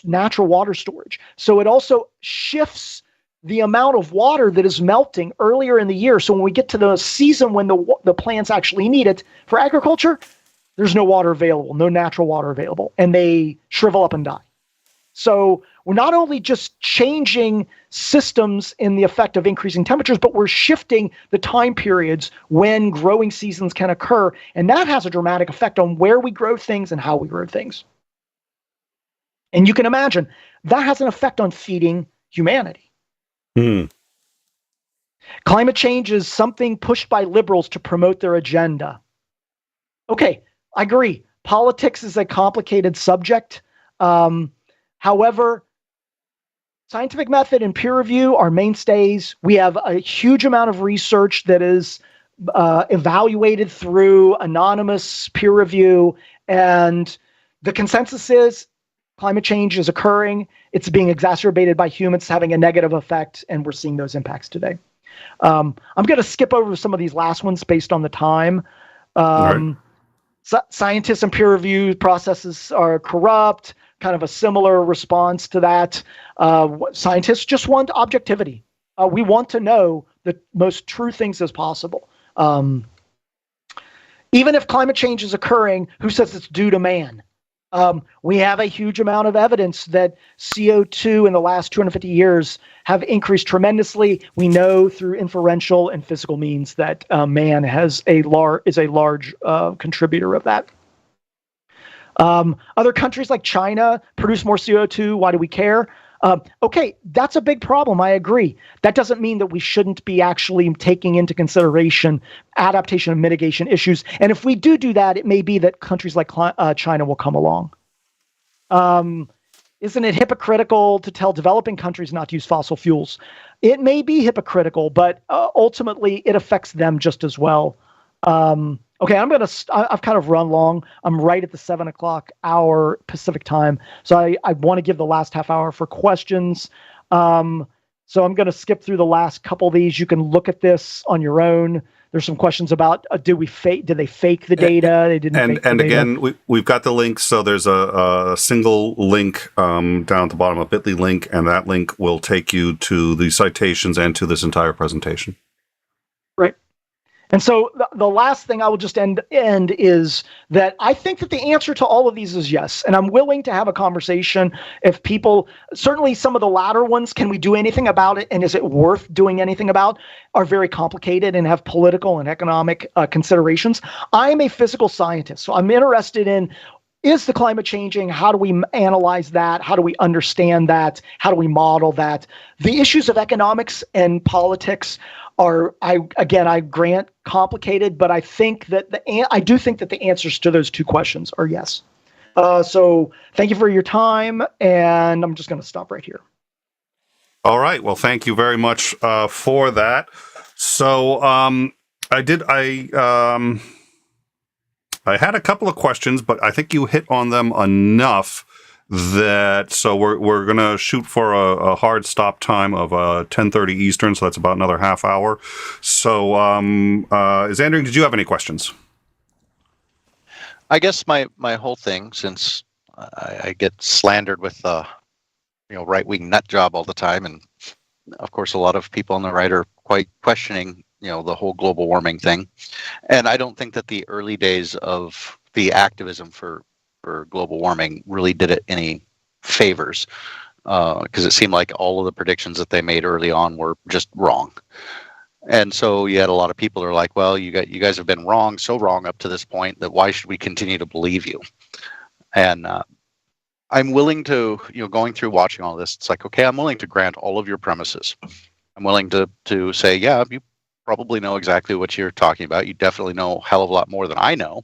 natural water storage. So it also shifts the amount of water that is melting earlier in the year. So when we get to the season when the plants actually need it for agriculture, there's no water available, no natural water available, and they shrivel up and die. So we're not only just changing systems in the effect of increasing temperatures, but we're shifting the time periods when growing seasons can occur. And that has a dramatic effect on where we grow things and how we grow things. And you can imagine that has an effect on feeding humanity. Climate change is something pushed by liberals to promote their agenda. Okay, I agree. Politics is a complicated subject. However, scientific method and peer review are mainstays. We have a huge amount of research that is evaluated through anonymous peer review, and the consensus is climate change is occurring. It's being exacerbated by humans, having a negative effect, and we're seeing those impacts today. I'm going to skip over some of these last ones based on the time. Right. Scientists and peer review processes are corrupt, kind of a similar response to that. Scientists just want objectivity. We want to know the most true things as possible. Even if climate change is occurring, who says it's due to man? We have a huge amount of evidence that CO2 in the last 250 years have increased tremendously. We know through inferential and physical means that man is a large contributor of that. Other countries like China produce more CO2. Why do we care? Okay, that's a big problem. I agree. That doesn't mean that we shouldn't be actually taking into consideration adaptation and mitigation issues. And if we do that, it may be that countries like China will come along. Isn't it hypocritical to tell developing countries not to use fossil fuels? It may be hypocritical, but ultimately it affects them just as well. Okay, I've kind of run long. I'm right at the 7 o'clock hour Pacific time. So I want to give the last half hour for questions. So I'm going to skip through the last couple of these. You can look at this on your own. There's some questions about, did they fake the data? They didn't fake the data. Again, we've got the links. So there's a single link down at the bottom, a bit.ly link, and that link will take you to the citations and to this entire presentation. Right. And so the last thing I will just end is that I think that the answer to all of these is yes. And I'm willing to have a conversation if people, certainly some of the latter ones, can we do anything about it? And is it worth doing anything about, are very complicated and have political and economic considerations. I'm a physical scientist, so I'm interested in, is the climate changing? How do we analyze that? How do we understand that? How do we model that? The issues of economics and politics are, I grant, complicated, but I think that I do think that the answers to those two questions are yes. So thank you for your time, and I'm just going to stop right here. All right. Well, thank you very much for that. So I had a couple of questions, but I think you hit on them enough that, so we're going to shoot for a hard stop time of 10:30 Eastern, so that's about another half hour. So, Xandring, did you have any questions? I guess my whole thing, since I get slandered with right-wing nut job all the time, and of course a lot of people on the right are quite questioning the whole global warming thing, and I don't think that the early days of the activism for global warming really did it any favors, because it seemed like all of the predictions that they made early on were just wrong. And so you had a lot of people who are like, well, you guys have been wrong, so wrong up to this point that why should we continue to believe you? And I'm willing to, going through watching all this, it's like, okay, I'm willing to grant all of your premises. I'm willing to say, yeah, you probably know exactly what you're talking about. You definitely know a hell of a lot more than I know.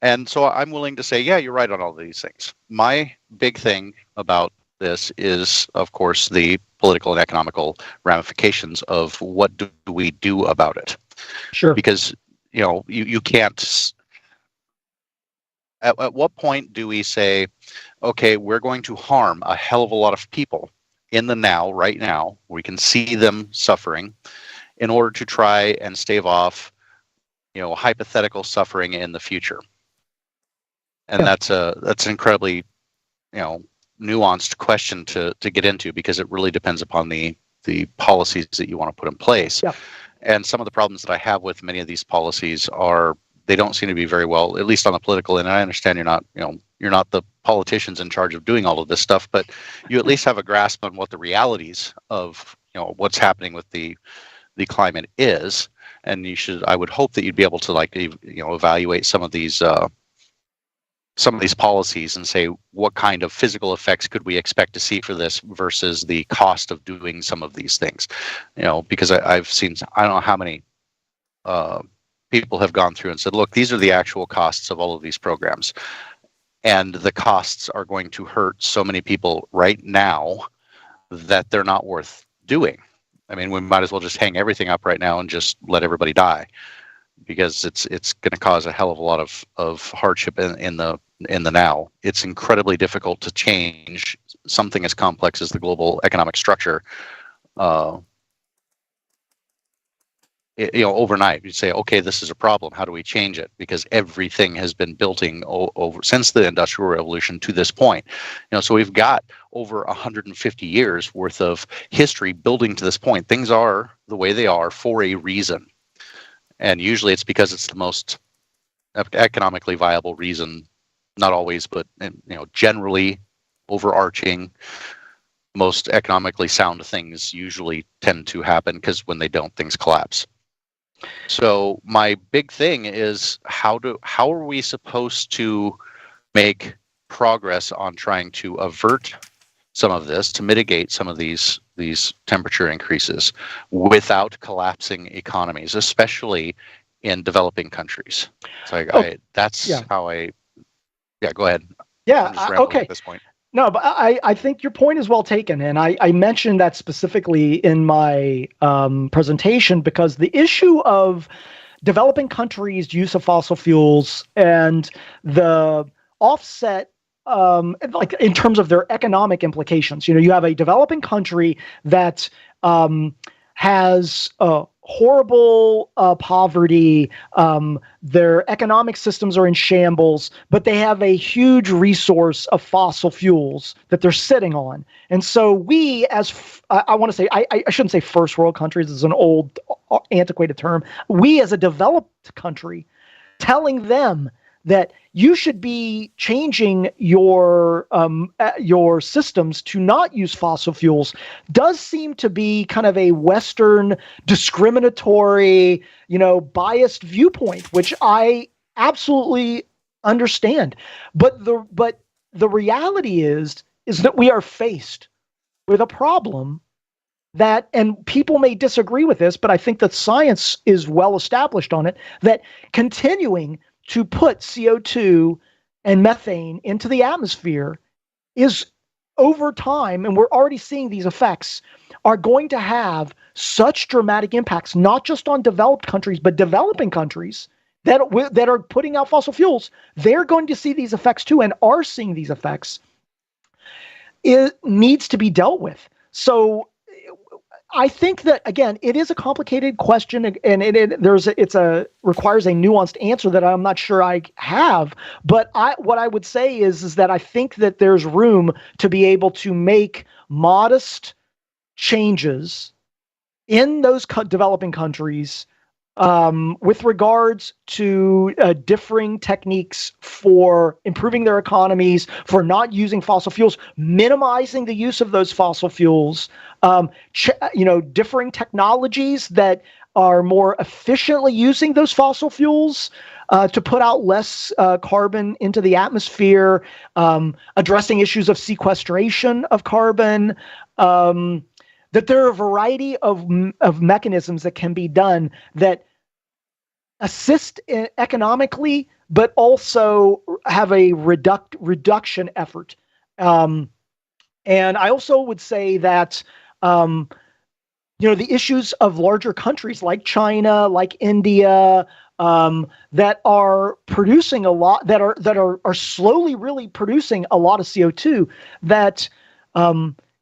And so I'm willing to say, yeah, you're right on all of these things. My big thing about this is, of course, the political and economical ramifications of what do we do about it. Sure. Because, you can't, at what point do we say, okay, we're going to harm a hell of a lot of people in the now, right now, we can see them suffering, in order to try and stave off, hypothetical suffering in the future. And that's an incredibly, nuanced question to get into, because it really depends upon the policies that you want to put in place. Yeah. And some of the problems that I have with many of these policies are, they don't seem to be very well, at least on the political end. And I understand you're not the politicians in charge of doing all of this stuff, but you at least have a grasp on what the realities of, what's happening with the climate is. And I would hope that you'd be able to evaluate some of these policies and say, what kind of physical effects could we expect to see for this versus the cost of doing some of these things? Because I've seen, I don't know how many people have gone through and said, look, these are the actual costs of all of these programs. And the costs are going to hurt so many people right now that they're not worth doing. I mean, we might as well just hang everything up right now and just let everybody die, because it's going to cause a hell of a lot of hardship in the now. It's incredibly difficult to change something as complex as the global economic structure. Overnight, you say, okay, this is a problem. How do we change it? Because everything has been building over since the Industrial Revolution to this point. So we've got over 150 years worth of history building to this point. Things are the way they are for a reason. And usually it's because it's the most economically viable reason not always, but generally overarching, most economically sound things usually tend to happen, because when they don't, things collapse. So my big thing is how are we supposed to make progress on trying to avert some of this, to mitigate some of these temperature increases without collapsing economies, especially in developing countries. So go ahead. Yeah. I'm just rambling Okay. at this point. No, but I think your point is well taken. And I mentioned that specifically in my presentation, because the issue of developing countries' use of fossil fuels and the offset, like in terms of their economic implications, you have a developing country that has horrible poverty. Their economic systems are in shambles, but they have a huge resource of fossil fuels that they're sitting on. And so we, I want to say, I shouldn't say first world countries, is an old antiquated term. We as a developed country, telling them that you should be changing your systems to not use fossil fuels, does seem to be kind of a Western discriminatory, biased viewpoint, which I absolutely understand. But the reality is that we are faced with a problem that, and people may disagree with this, but I think that science is well established on it, that continuing to put CO2 and methane into the atmosphere is, over time, and we're already seeing these effects, are going to have such dramatic impacts, not just on developed countries, but developing countries that are putting out fossil fuels. They're going to see these effects too, and are seeing these effects. It needs to be dealt with. So I think that, again, it is a complicated question, and it requires a nuanced answer that I'm not sure I have. But what I would say is that I think that there's room to be able to make modest changes in those developing countries with regards to differing techniques for improving their economies, for not using fossil fuels, minimizing the use of those fossil fuels, differing technologies that are more efficiently using those fossil fuels to put out less carbon into the atmosphere, addressing issues of sequestration of carbon, that there are a variety of mechanisms that can be done that assist economically, but also have a reduction effort. And I also would say that, the issues of larger countries like China, like India, that are producing a lot, that are slowly really producing a lot of CO2, that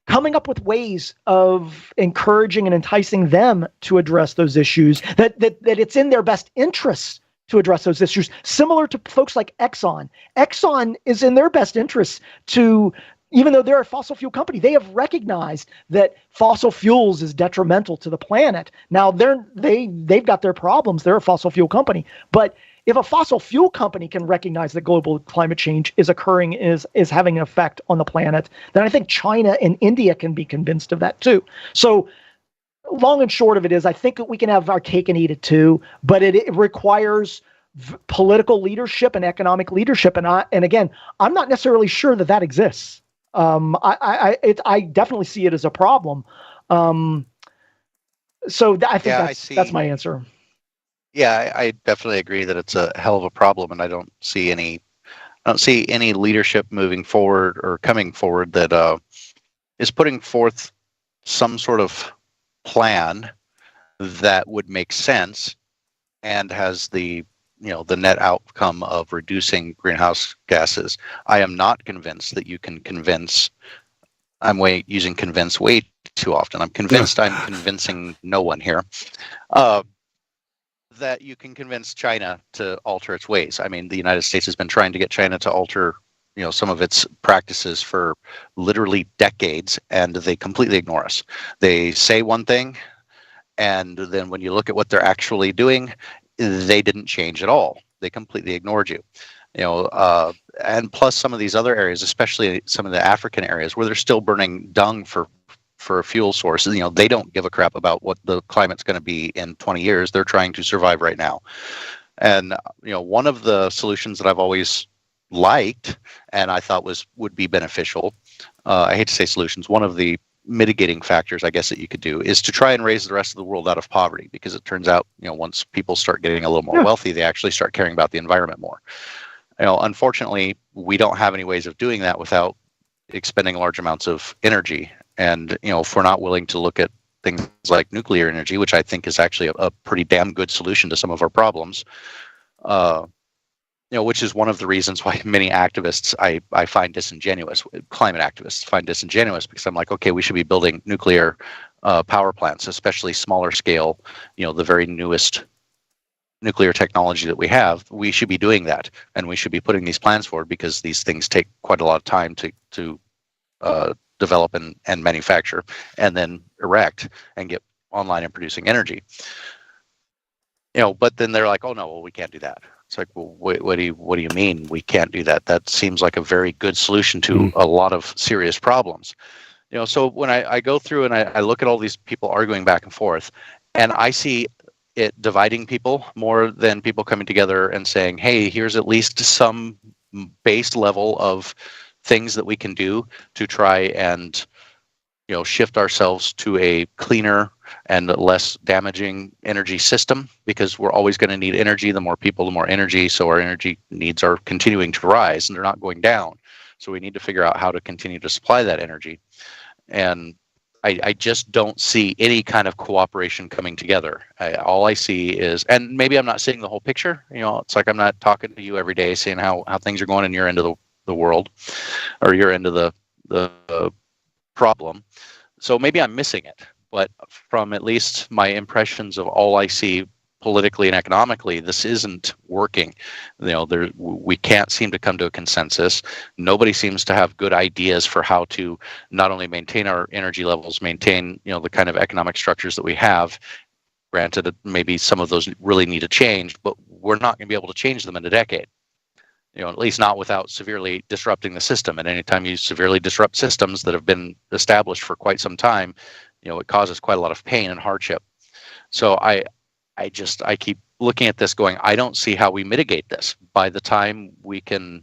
coming up with ways of encouraging and enticing them to address those issues, that it's in their best interests to address those issues, similar to folks like Exxon. Exxon is in their best interests to, even though they're a fossil fuel company, they have recognized that fossil fuels is detrimental to the planet. Now they've got their problems. They're a fossil fuel company, but if a fossil fuel company can recognize that global climate change is occurring, is having an effect on the planet, then I think China and India can be convinced of that too. So long and short of it is, I think that we can have our cake and eat it too, but it requires political leadership and economic leadership. And again, I'm not necessarily sure that exists. I definitely see it as a problem. So I think that's my answer. Yeah, I definitely agree that it's a hell of a problem, and I don't see any leadership moving forward or coming forward that is putting forth some sort of plan that would make sense and has the net outcome of reducing greenhouse gases. I am not convinced that you can convince. I'm using convince way too often. I'm convinced I'm convincing no one here. That you can convince China to alter its ways. I mean, the United States has been trying to get China to alter, some of its practices for literally decades, and they completely ignore us. They say one thing, and then when you look at what they're actually doing, they didn't change at all. They completely ignored you. and plus some of these other areas, especially some of the African areas where they're still burning dung for a fuel source. They don't give a crap about what the climate's going to be in 20 years. They're trying to survive right now. And one of the solutions that I've always liked and I thought would be beneficial, I hate to say solutions, one of the mitigating factors, I guess, that you could do is to try and raise the rest of the world out of poverty, because it turns out, once people start getting a little more wealthy, they actually start caring about the environment more. Unfortunately, we don't have any ways of doing that without expending large amounts of energy. And, if we're not willing to look at things like nuclear energy, which I think is actually a pretty damn good solution to some of our problems, which is one of the reasons why many activists I find disingenuous, climate activists find disingenuous, because I'm like, okay, we should be building nuclear power plants, especially smaller scale, the very newest nuclear technology that we have. We should be doing that, and we should be putting these plans forward, because these things take quite a lot of time to develop and manufacture and then erect and get online and producing energy. But then they're like, oh no, well, we can't do that. It's like, well, what do you mean we can't do that? That seems like a very good solution to a lot of serious problems. So when I go through and I look at all these people arguing back and forth, and I see it dividing people more than people coming together and saying, hey, here's at least some base level of things that we can do to try and shift ourselves to a cleaner and less damaging energy system, because we're always going to need energy. The more people, the more energy. So our energy needs are continuing to rise, and they're not going down. So we need to figure out how to continue to supply that energy. And I just don't see any kind of cooperation coming together. All I see is, and maybe I'm not seeing the whole picture. It's like I'm not talking to you every day, seeing how things are going in your end of the world, or your end of the problem. So maybe I'm missing it. But from at least my impressions of all I see politically and economically, this isn't working. We can't seem to come to a consensus. Nobody seems to have good ideas for how to not only maintain our energy levels, maintain the kind of economic structures that we have. Granted, maybe some of those really need to change, but we're not going to be able to change them in a decade. At least not without severely disrupting the system. And anytime you severely disrupt systems that have been established for quite some time, it causes quite a lot of pain and hardship. So I keep looking at this going, I don't see how we mitigate this. By the time we can,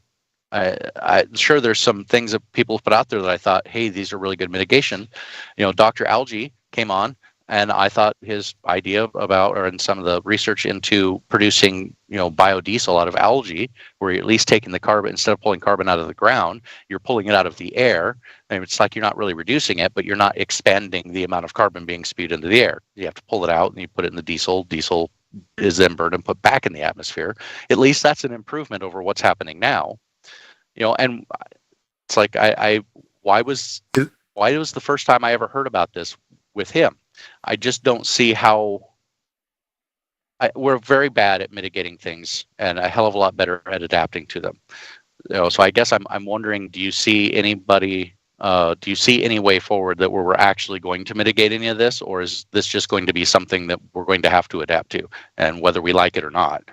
sure, there's some things that people have put out there that I thought, hey, these are really good mitigation. Dr. 𝗦𝗆 came on, and I thought his idea about, or in some of the research into producing, biodiesel out of algae, where you're at least taking the carbon, instead of pulling carbon out of the ground, you're pulling it out of the air. And it's like you're not really reducing it, but you're not expanding the amount of carbon being spewed into the air. You have to pull it out and you put it in the diesel. Diesel is then burned and put back in the atmosphere. At least that's an improvement over what's happening now. And it's like why was the first time I ever heard about this with him? I just don't see how. We're very bad at mitigating things, and a hell of a lot better at adapting to them. So I guess I'm wondering, do you see anybody? Do you see any way forward that we're actually going to mitigate any of this, or is this just going to be something that we're going to have to adapt to, and whether we like it or not?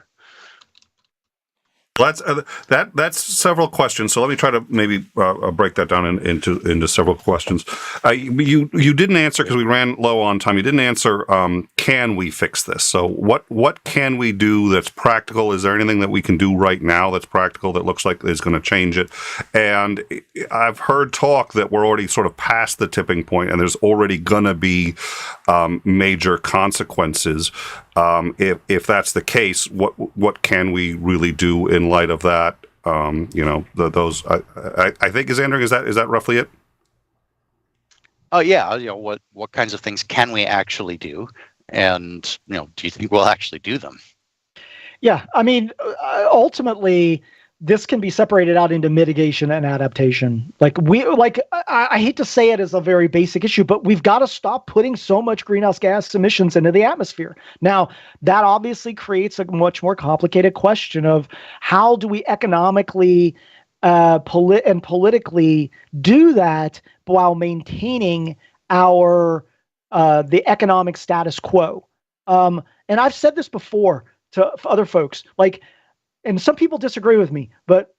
That's several questions. So let me try to maybe break that down into several questions. You didn't answer, because we ran low on time. You didn't answer. Can we fix this? So what can we do that's practical? Is there anything that we can do right now that's practical that looks like is going to change it? And I've heard talk that we're already sort of past the tipping point, and there's already going to be major consequences. If that's the case, what can we really do in light of that? Those I think is that roughly it? Oh yeah, what kinds of things can we actually do, and do you think we'll actually do them? Yeah, I mean, ultimately, this can be separated out into mitigation and adaptation. I hate to say it as a very basic issue, but we've got to stop putting so much greenhouse gas emissions into the atmosphere. Now, that obviously creates a much more complicated question of how do we economically and politically do that while maintaining our the economic status quo. And I've said this before to other folks, and some people disagree with me, but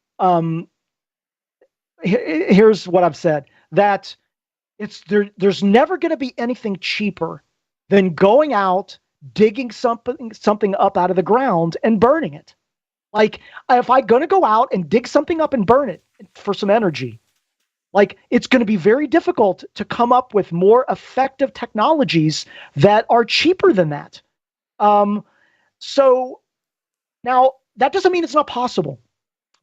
here's what I've said, that there's never going to be anything cheaper than going out, digging something up out of the ground and burning it. Like, if I'm going to go out and dig something up and burn it for some energy, like, it's going to be very difficult to come up with more effective technologies that are cheaper than that. So now that doesn't mean it's not possible.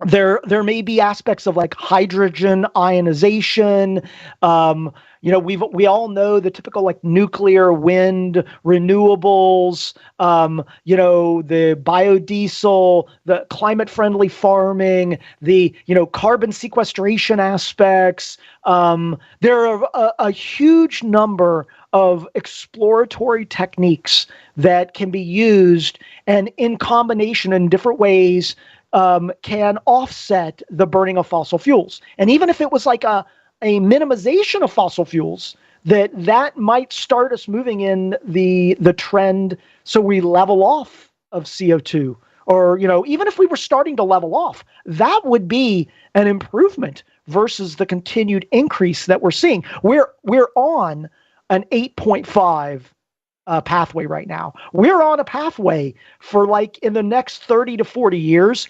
There may be aspects of like hydrogen ionization. We all know the typical like nuclear, wind, renewables, the biodiesel, the climate friendly farming, the, carbon sequestration aspects. There are a huge number of exploratory techniques that can be used, and in combination in different ways, can offset the burning of fossil fuels. And even if it was like a minimization of fossil fuels, that might start us moving in the trend, so we level off of CO2. Or, even if we were starting to level off, that would be an improvement versus the continued increase that we're seeing. We're on an 8.5 pathway right now. We're on a pathway for, like, in the next 30 to 40 years,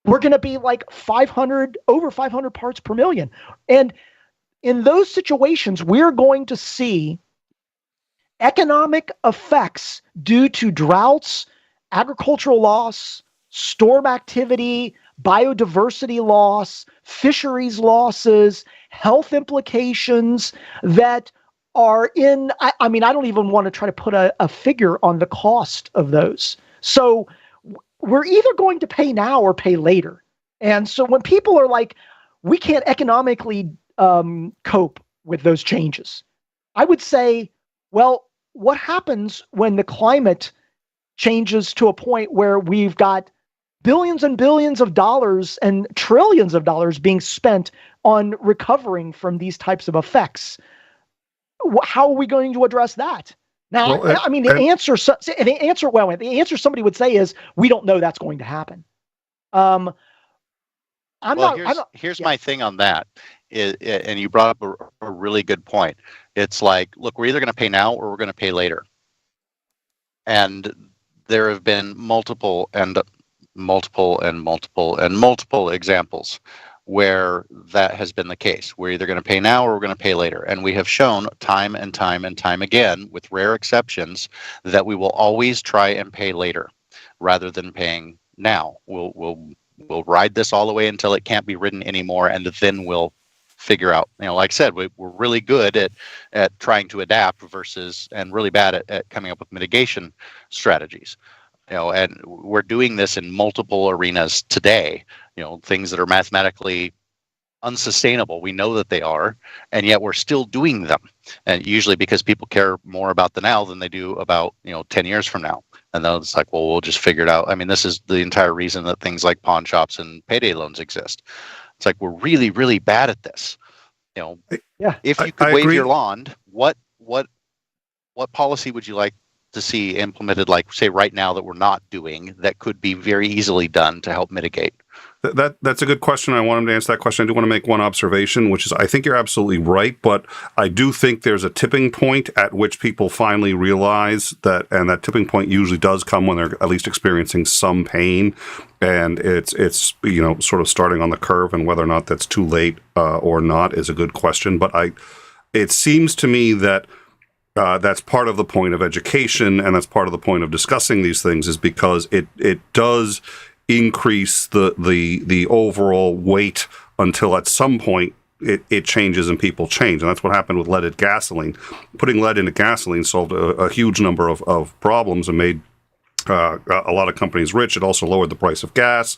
we're going to be like over 500 parts per million. And in those situations, we're going to see economic effects due to droughts, agricultural loss, storm activity, biodiversity loss, fisheries losses, health implications that are in, I mean, I don't even want to try to put a figure on the cost of those. So we're either going to pay now or pay later. And so when people are like, we can't economically cope with those changes, I would say, well, what happens when the climate changes to a point where we've got billions and billions of dollars and trillions of dollars being spent on recovering from these types of effects? How are we going to address that? Now, the answer somebody would say is, we don't know that's going to happen. Here's my thing on that, and you brought up a really good point. It's like, look, we're either going to pay now or we're going to pay later. And there have been multiple examples where that has been the case. We're either going to pay now or we're going to pay later. And we have shown time and time and time again, with rare exceptions, that we will always try and pay later rather than paying now. We'll ride this all the way until it can't be ridden anymore, and then we'll figure out, like I said, we're really good at trying to adapt and really bad at coming up with mitigation strategies. And we're doing this in multiple arenas today, things that are mathematically unsustainable. We know that they are, and yet we're still doing them. And usually because people care more about the now than they do about, 10 years from now. And then it's like, well, we'll just figure it out. I mean, this is the entire reason that things like pawn shops and payday loans exist. It's like, we're really, really bad at this. If you could wave your wand, what policy would you like to see implemented, like, say, right now, that we're not doing, that could be very easily done to help mitigate? That's a good question. I want him to answer that question. I do want to make one observation, which is, I think you're absolutely right, but I do think there's a tipping point at which people finally realize that, and that tipping point usually does come when they're at least experiencing some pain, and it's sort of starting on the curve, and whether or not that's too late or not is a good question. But it seems to me that that's part of the point of education, and that's part of the point of discussing these things, is because it does increase the overall weight until at some point it changes and people change. And that's what happened with leaded gasoline. Putting lead into gasoline solved a huge number of problems and made a lot of companies rich. It also lowered the price of gas,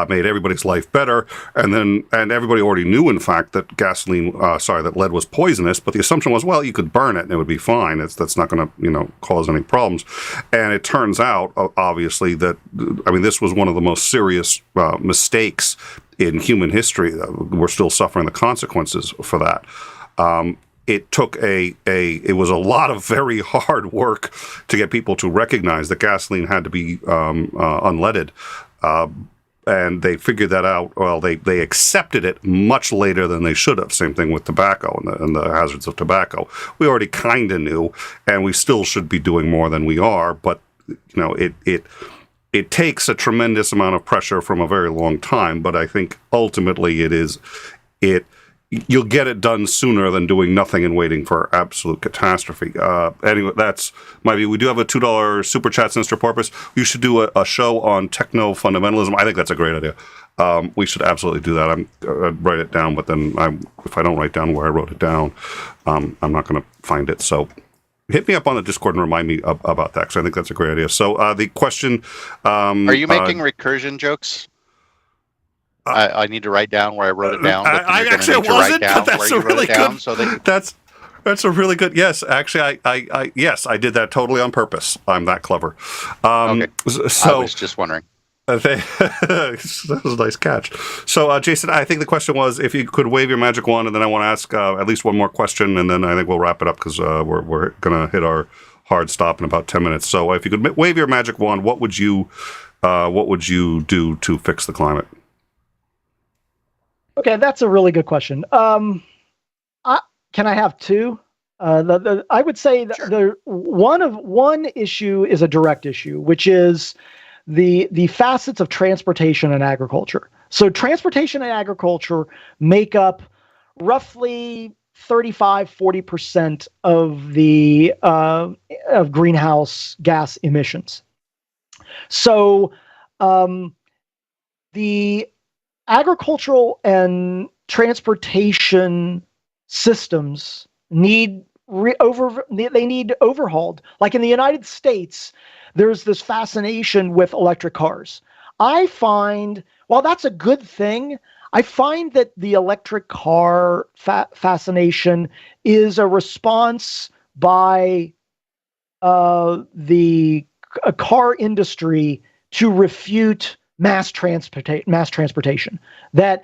made everybody's life better, and everybody already knew, in fact, that that lead was poisonous. But the assumption was, well, you could burn it and it would be fine. That's not going to cause any problems. And it turns out, obviously, that this was one of the most serious mistakes in human history. We're still suffering the consequences for that. It took it was a lot of very hard work to get people to recognize that gasoline had to be unleaded. and they figured that out. Well, they accepted it much later than they should have. Same thing with tobacco and the hazards of tobacco. We already kind of knew, and we still should be doing more than we are. But it takes a tremendous amount of pressure from a very long time. But I think ultimately you'll get it done sooner than doing nothing and waiting for absolute catastrophe. Anyway, that's my view. We do have a $2 super chat, Sinister Porpoise. You should do a show on techno fundamentalism. I think that's a great idea. We should absolutely do that. I'd write it down, but then if I don't write down where I wrote it down, I'm not going to find it. So hit me up on the Discord and remind me about that, because I think that's a great idea. So the question... Are you making recursion jokes? I need to write down where I wrote it down. I actually wasn't, but that's a really good. So that's a really good. Yes, actually, I did that totally on purpose. I'm that clever. Okay. So I was just wondering. That was a nice catch. So, Jason, I think the question was if you could wave your magic wand, and then I want to ask at least one more question, and then I think we'll wrap it up because we're gonna hit our hard stop in about 10 minutes. So, if you could wave your magic wand, what would you do to fix the climate? Okay, that's a really good question. Can I have two? I would say that Sure. one issue is a direct issue, which is the facets of transportation and agriculture. So transportation and agriculture make up roughly 35-40% of the of greenhouse gas emissions. So the agricultural and transportation systems need overhauled. Like in the United States, there's this fascination with electric cars. I find, while that's a good thing, I find that the electric car fascination is a response by the car industry to refute mass transportation. That,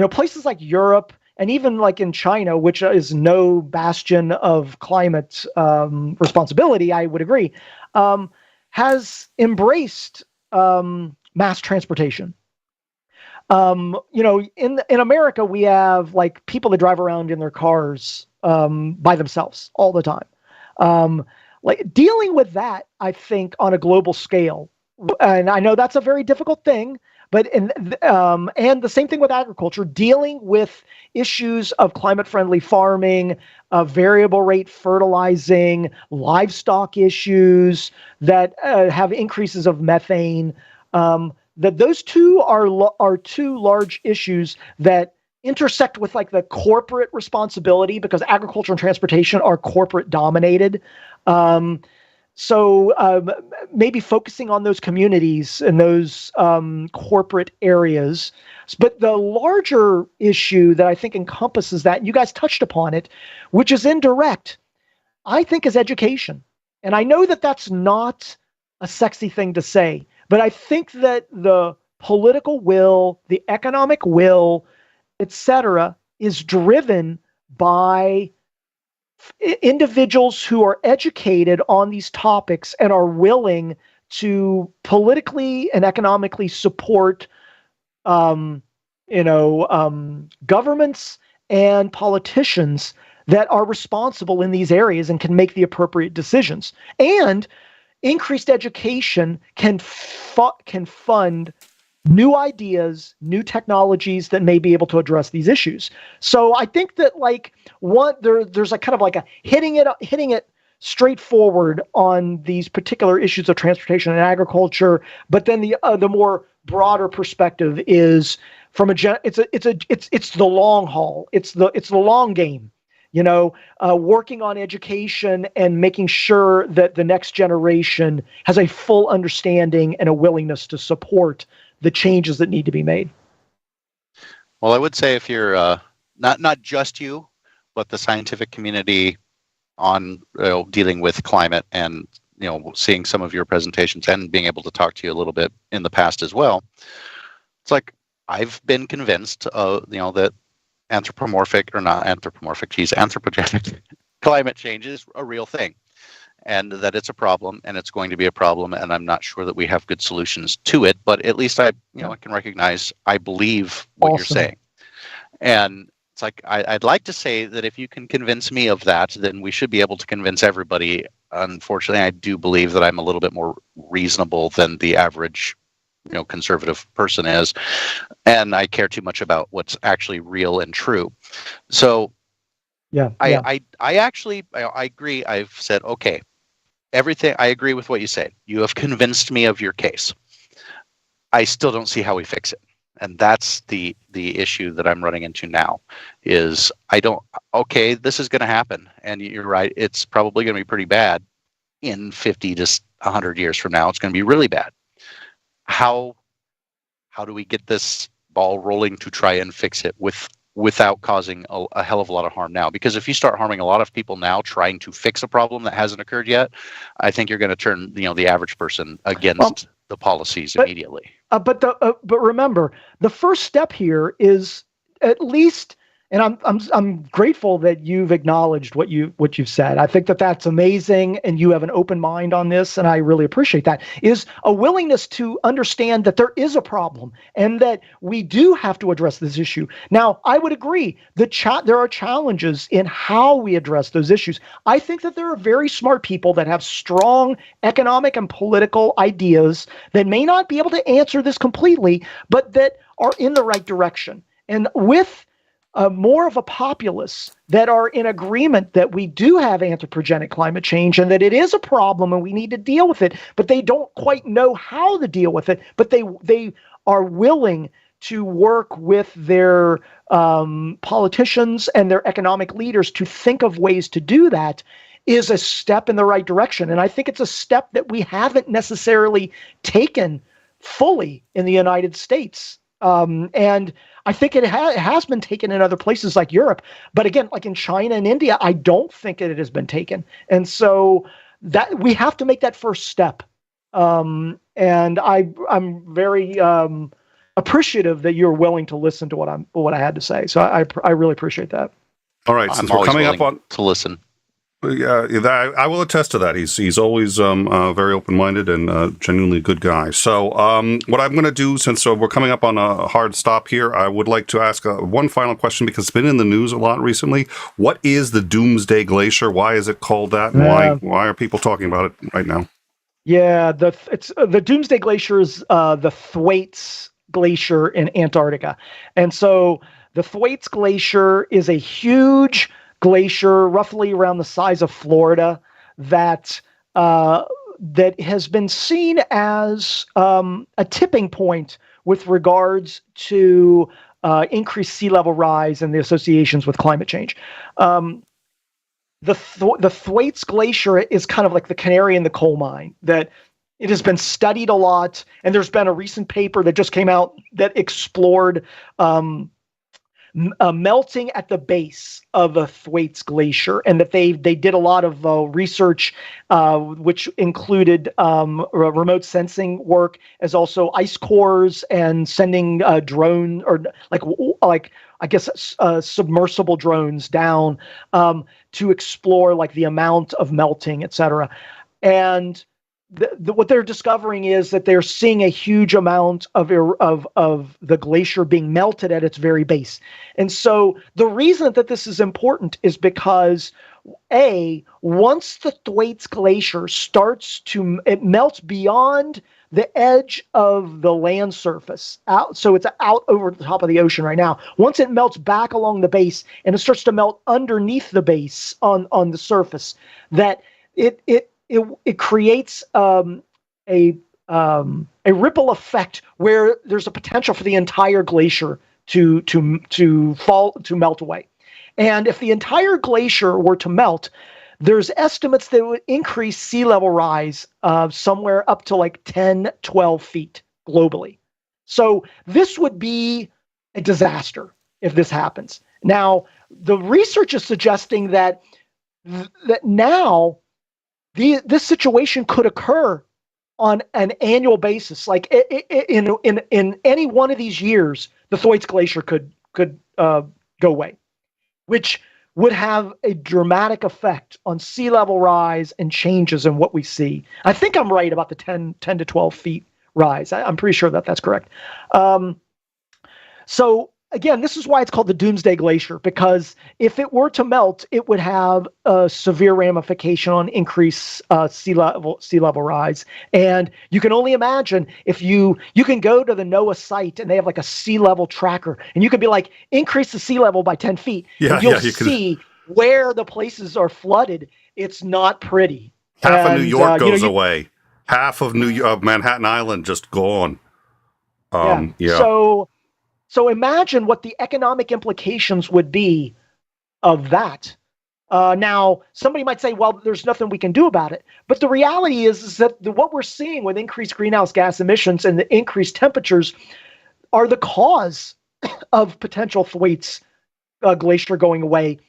places like Europe and even like in China, which is no bastion of climate responsibility, I would agree, has embraced mass transportation. In America, we have like people that drive around in their cars by themselves all the time. Like dealing with that, I think, on a global scale. And I know that's a very difficult thing, but and the same thing with agriculture, dealing with issues of climate-friendly farming, variable rate fertilizing, livestock issues that have increases of methane. That those two are two large issues that intersect with like the corporate responsibility, because agriculture and transportation are corporate dominated. So maybe focusing on those communities and those corporate areas. But the larger issue that I think encompasses that, and you guys touched upon it, which is indirect, I think is education. And I know that that's not a sexy thing to say, but I think that the political will, the economic will, etc., is driven by individuals who are educated on these topics and are willing to politically and economically support, governments and politicians that are responsible in these areas and can make the appropriate decisions. And increased education can fund new ideas, new technologies that may be able to address these issues. So I think that there's a kind of like a hitting it straightforward on these particular issues of transportation and agriculture. But then the more broader perspective is from it's the long haul. It's the long game. Working on education and making sure that the next generation has a full understanding and a willingness to support the changes that need to be made. Well, I would say if you're not just you, but the scientific community on dealing with climate and seeing some of your presentations and being able to talk to you a little bit in the past as well, it's like I've been convinced that anthropogenic climate change is a real thing. and that it's a problem, and it's going to be a problem, and I'm not sure that we have good solutions to it, but at least I can recognize I believe what you're saying. And it's like, I'd like to say that if you can convince me of that, then we should be able to convince everybody. Unfortunately, I do believe that I'm a little bit more reasonable than the average, conservative person is, and I care too much about what's actually real and true. So I actually agree. I've said, okay, everything, I agree with what you said. You have convinced me of your case. I still don't see how we fix it. And that's the issue that I'm running into now is this is going to happen. And you're right. It's probably going to be pretty bad in 50 to 100 years from now. It's going to be really bad. How do we get this ball rolling to try and fix it without causing a hell of a lot of harm now? Because if you start harming a lot of people now trying to fix a problem that hasn't occurred yet, I think you're going to turn the average person against the policies immediately. But remember, the first step here is at least, and I'm grateful that you've acknowledged what you've said. I think that that's amazing, and you have an open mind on this, and I really appreciate that. Is a willingness to understand that there is a problem and that we do have to address this issue. Now, I would agree that there are challenges in how we address those issues. I think that there are very smart people that have strong economic and political ideas that may not be able to answer this completely, but that are in the right direction. And with more of a populace that are in agreement that we do have anthropogenic climate change and that it is a problem and we need to deal with it, but they don't quite know how to deal with it, but they are willing to work with their politicians and their economic leaders to think of ways to do that, is a step in the right direction. And I think it's a step that we haven't necessarily taken fully in the United States. And I think it has been taken in other places like Europe. But again, like in China and India, I don't think it has been taken. And so that we have to make that first step. And I'm very appreciative that you're willing to listen to what I had to say. So I really appreciate that. All right, since we're coming up on to listen. Yeah, I will attest to that. He's always very open-minded and genuinely a good guy. So what I'm going to do, since we're coming up on a hard stop here, I would like to ask one final question because it's been in the news a lot recently. What is the Doomsday Glacier? Why is it called that? And why are people talking about it right now? Yeah, the Doomsday Glacier is the 𝗲𝐴𝐻 Glacier in Antarctica. And so the 𝗲𝐴𝐻 Glacier is a huge glacier, roughly around the size of Florida, that has been seen as a tipping point with regards to increased sea level rise and the associations with climate change. The 𝗲𝐴𝐻 Glacier is kind of like the canary in the coal mine, that it has been studied a lot, and there's been a recent paper that just came out that explored melting at the base of a 𝗲𝐴𝐻 Glacier, and that they did a lot of research, which included remote sensing work, as also ice cores and sending drone or like I guess submersible drones down to explore like the amount of melting, etc. And what they're discovering is that they're seeing a huge amount of the glacier being melted at its very base. And so the reason that this is important is because once the 𝗲𝐴𝐻 Glacier it melts beyond the edge of the land surface out. So it's out over the top of the ocean right now. Once it melts back along the base and it starts to melt underneath the base on the surface, that it creates a ripple effect where there's a potential for the entire glacier to melt away. And if the entire glacier were to melt, there's estimates that it would increase sea level rise somewhere up to like 10, 12 feet globally. So this would be a disaster if this happens. Now, the research is suggesting that now this situation could occur on an annual basis. Like in any one of these years, the 𝗲𝐴𝐻 Glacier could go away, which would have a dramatic effect on sea level rise and changes in what we see. I think I'm right about the 10 to 12 feet rise. I'm pretty sure that that's correct. So again, this is why it's called the Doomsday Glacier, because if it were to melt, it would have a severe ramification on increased sea level rise. And you can only imagine if you can go to the NOAA site and they have like a sea level tracker, and you could be like, increase the sea level by 10 feet. Yeah, and you'll you see where the places are flooded. It's not pretty. Half of New York goes away. Half of Manhattan Island just gone. Yeah. So imagine what the economic implications would be of that. Now, somebody might say, well, there's nothing we can do about it. But the reality is that what we're seeing with increased greenhouse gas emissions and the increased temperatures are the cause of potential Thwaites glacier going away.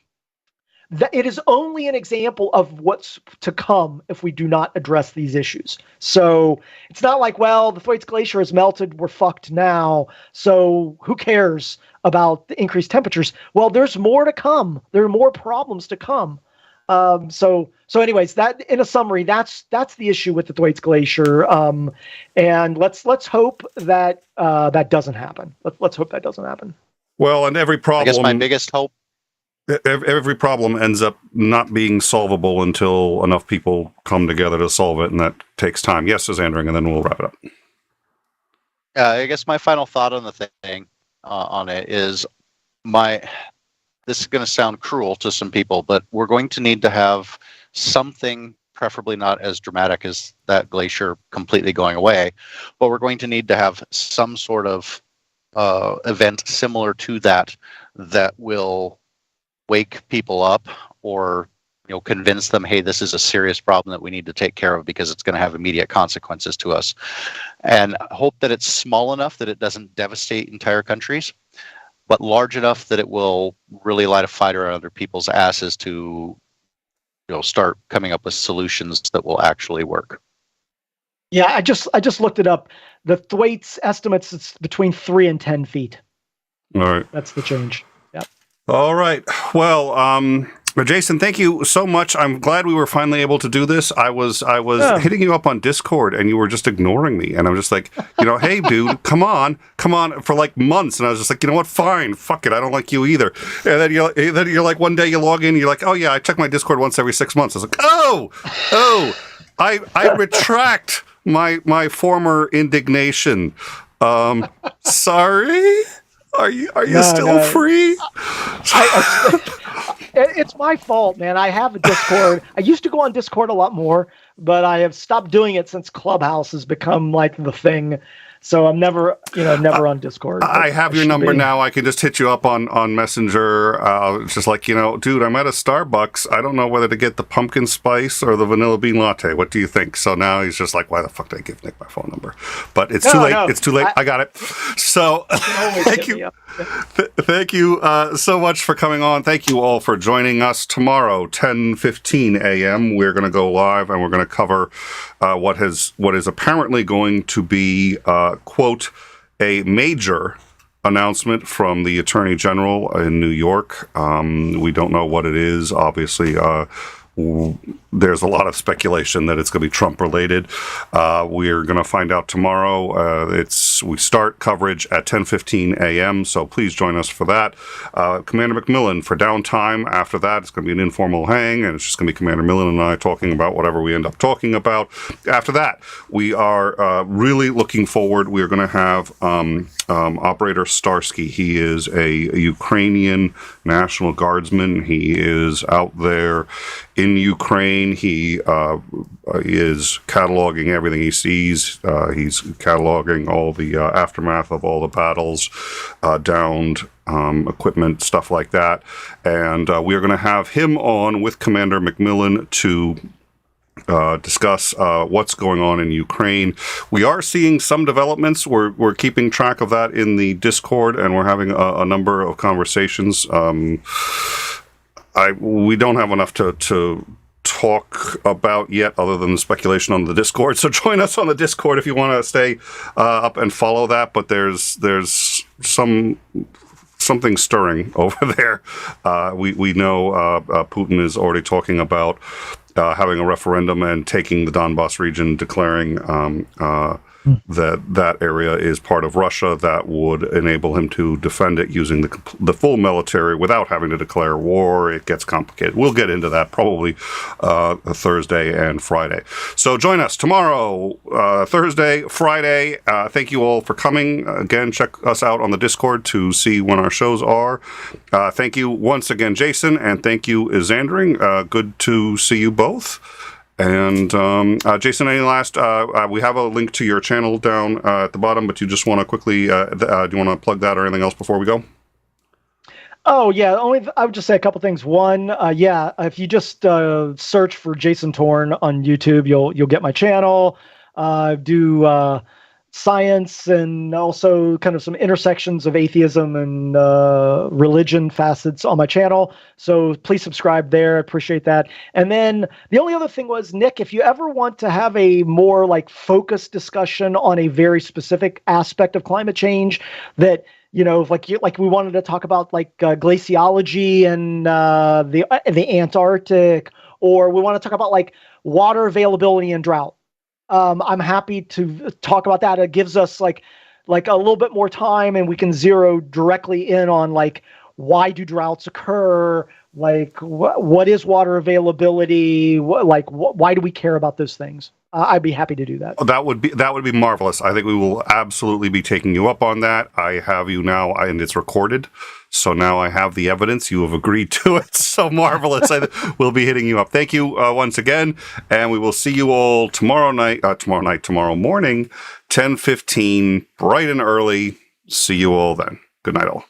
It is only an example of what's to come if we do not address these issues. So it's not like, well, the Thwaites Glacier has melted, we're fucked now, so who cares about the increased temperatures? Well, there's more to come. There are more problems to come. So anyways, that in a summary, that's the issue with the Thwaites Glacier. And let's hope that that doesn't happen. Let's hope that doesn't happen. Well, and every problem. I guess my biggest hope. Every problem ends up not being solvable until enough people come together to solve it, and that takes time. Yes, says Andrew, and then we'll wrap it up. I guess my final thought on the thing on it is this is going to sound cruel to some people, but we're going to need to have something, preferably not as dramatic as that glacier completely going away, but we're going to need to have some sort of event similar to that will wake people up or convince them, hey, this is a serious problem that we need to take care of because it's going to have immediate consequences to us, and hope that it's small enough that it doesn't devastate entire countries, but large enough that it will really light a fire under people's asses to start coming up with solutions that will actually work. Yeah, I just looked it up. The Thwaites estimates it's between 3 and 10 feet. All right. That's the change. Yep. All right. Well, Jason, thank you so much. I'm glad we were finally able to do this. I was hitting you up on Discord and you were just ignoring me. And I'm just like, hey, dude, come on for like months. And I was just like, you know what? Fine. Fuck it. I don't like you either. And then you're like, one day you log in, you're like, oh yeah, I check my Discord once every 6 months. I was like, I retract my former indignation. Sorry. Are you still free? It's my fault, man. I have a Discord. I used to go on Discord a lot more, but I have stopped doing it since Clubhouse has become like the thing. So I'm never on Discord. I have your number now. I can just hit you up on Messenger. It's just like, dude, I'm at a Starbucks. I don't know whether to get the pumpkin spice or the vanilla bean latte. What do you think? So now he's just like, why the fuck did I give Nick my phone number? But it's too late. No. It's too late. I got it. So thank you. Thank you so much for coming on. Thank you all for joining us. Tomorrow, 10:15 a.m., we're going to go live and we're going to cover what is apparently going to be, quote, a major announcement from the Attorney General in New York. We don't know what it is. Obviously, there's a lot of speculation that it's going to be Trump related. We're going to find out tomorrow. We start coverage at 10:15 a.m. So please join us for that. Commander McMillan for downtime. After that, it's going to be an informal hang, and it's just going to be Commander Millen and I talking about whatever we end up talking about. After that, we are really looking forward. We are going to have Operator Starsky. He is a Ukrainian National Guardsman. He is out there in Ukraine. He is cataloging everything he sees. He's cataloging all the aftermath of all the battles, downed equipment, stuff like that. And we are going to have him on with Commander McMillan to discuss what's going on in Ukraine. We are seeing some developments. We're keeping track of that in the Discord, and we're having a number of conversations. We don't have enough to talk about yet other than the speculation on the Discord. So join us on the Discord if you want to stay up and follow that. But there's some something stirring over there. We know Putin is already talking about having a referendum and taking the Donbass region, declaring that area is part of Russia. That would enable him to defend it using the full military without having to declare war. It gets complicated. We'll get into that probably Thursday and Friday. So join us tomorrow, Thursday, Friday. Thank you all for coming. Again, check us out on the Discord to see when our shows are. Thank you once again, Jason, and thank you, 𝐓𝐢𝐬𝐷. Good to see you both. And Jason, any last? We have a link to your channel down at the bottom, but you just want to quickly, do you want to plug that or anything else before we go? Oh yeah, I would just say a couple things. One, if you just search for Jason Torn on YouTube, you'll get my channel. Do science and also kind of some intersections of atheism and religion facets on my channel. So please subscribe there. I appreciate that. And then the only other thing was, Nick, if you ever want to have a more like focused discussion on a very specific aspect of climate change that, you know, like we wanted to talk about like glaciology and the Antarctic, or we want to talk about like water availability and drought. I'm happy to talk about that. It gives us like a little bit more time, and we can zero directly in on like, why do droughts occur? Like what is water availability? Why do we care about those things? I'd be happy to do that. That would be marvelous. I think we will absolutely be taking you up on that. I have you now, and it's recorded. So now I have the evidence. You have agreed to it. So marvelous. We'll be hitting you up. Thank you once again. And we will see you all tomorrow morning, 10:15, bright and early. See you all then. Good night all.